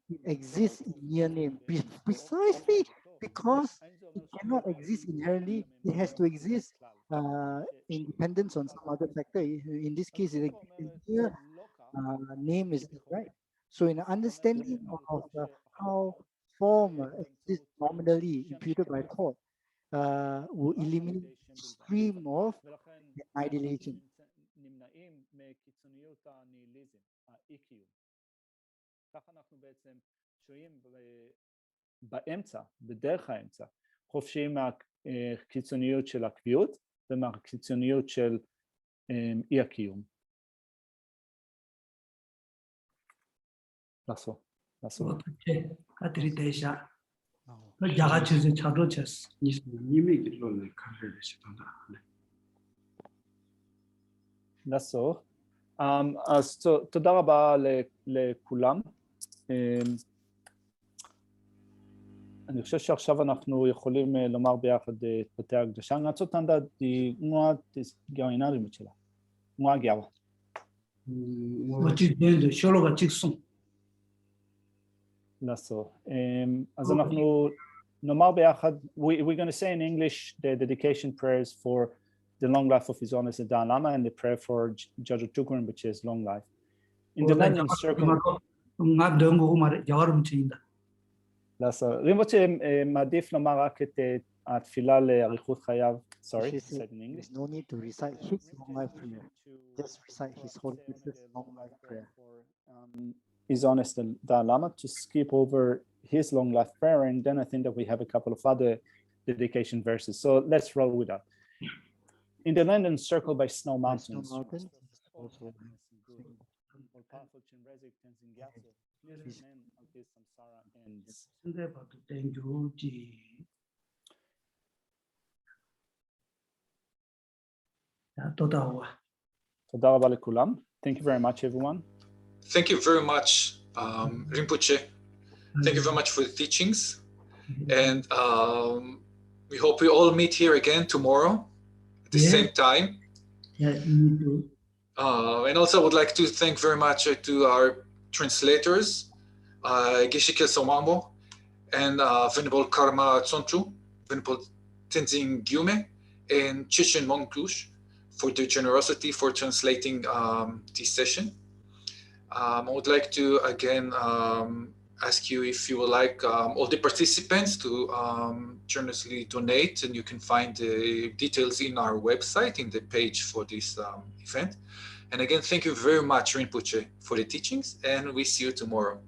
it exists in near name precisely because it cannot exist inherently. It has to exist in dependence on some other factor. In this case, it near name is right. So in understanding of how form exists nominally imputed by thought, will eliminate the stream of annihilation. ככה אנחנו בעצם שוהים באמצע, בדרך האמצע, חופשיים מהקיצוניות של הקביעות ומהקיצוניות של אי הקיום. לעשות. לעשות. אז תודה רבה לכולם. אני חושב שעכשיו אנחנו יכולים לומר ביחד את בתי הקדשה. נעצות תנדה תנועה גאוינה רימות שלה. תנועה גאווה. לעשות. אז אנחנו נאמר ביחד, we're going to say in English the dedication prayers for the long life of His Holiness the Dalai Lama and the prayer for Jhado Tukurin, which is long life. In the London circle, Rinpoche מעדיף לומר רק את התפילה לאריכות חייו. Sorry, said in English. There's no need to recite his long life prayer. Just recite His Holiness's long life prayer. His Holiness the Dalai Lama to skip over his long life prayer, and then I think that we have a couple of other dedication verses. So let's roll with that. In the land encircled by snow mountains, Also, תודה רבה לכולם. Thank you very much, everyone. Thank you very much, Rinpoche. Thank you very much for the teachings. And we hope we all meet here again tomorrow at the same time. And also I would like to thank very much to our translators, Geshe-kye Somambo and Venerable Karma Tsontu, Venerable Tenzin Gyume, and Chichen Mongklush for their generosity for translating this session. I would like to again ask you if you would like all the participants to generously donate, and you can find the details in our website in the page for this event. And again, thank you very much, Rinpoche, for the teachings, and we see you tomorrow.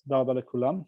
תודה רבה לכולם.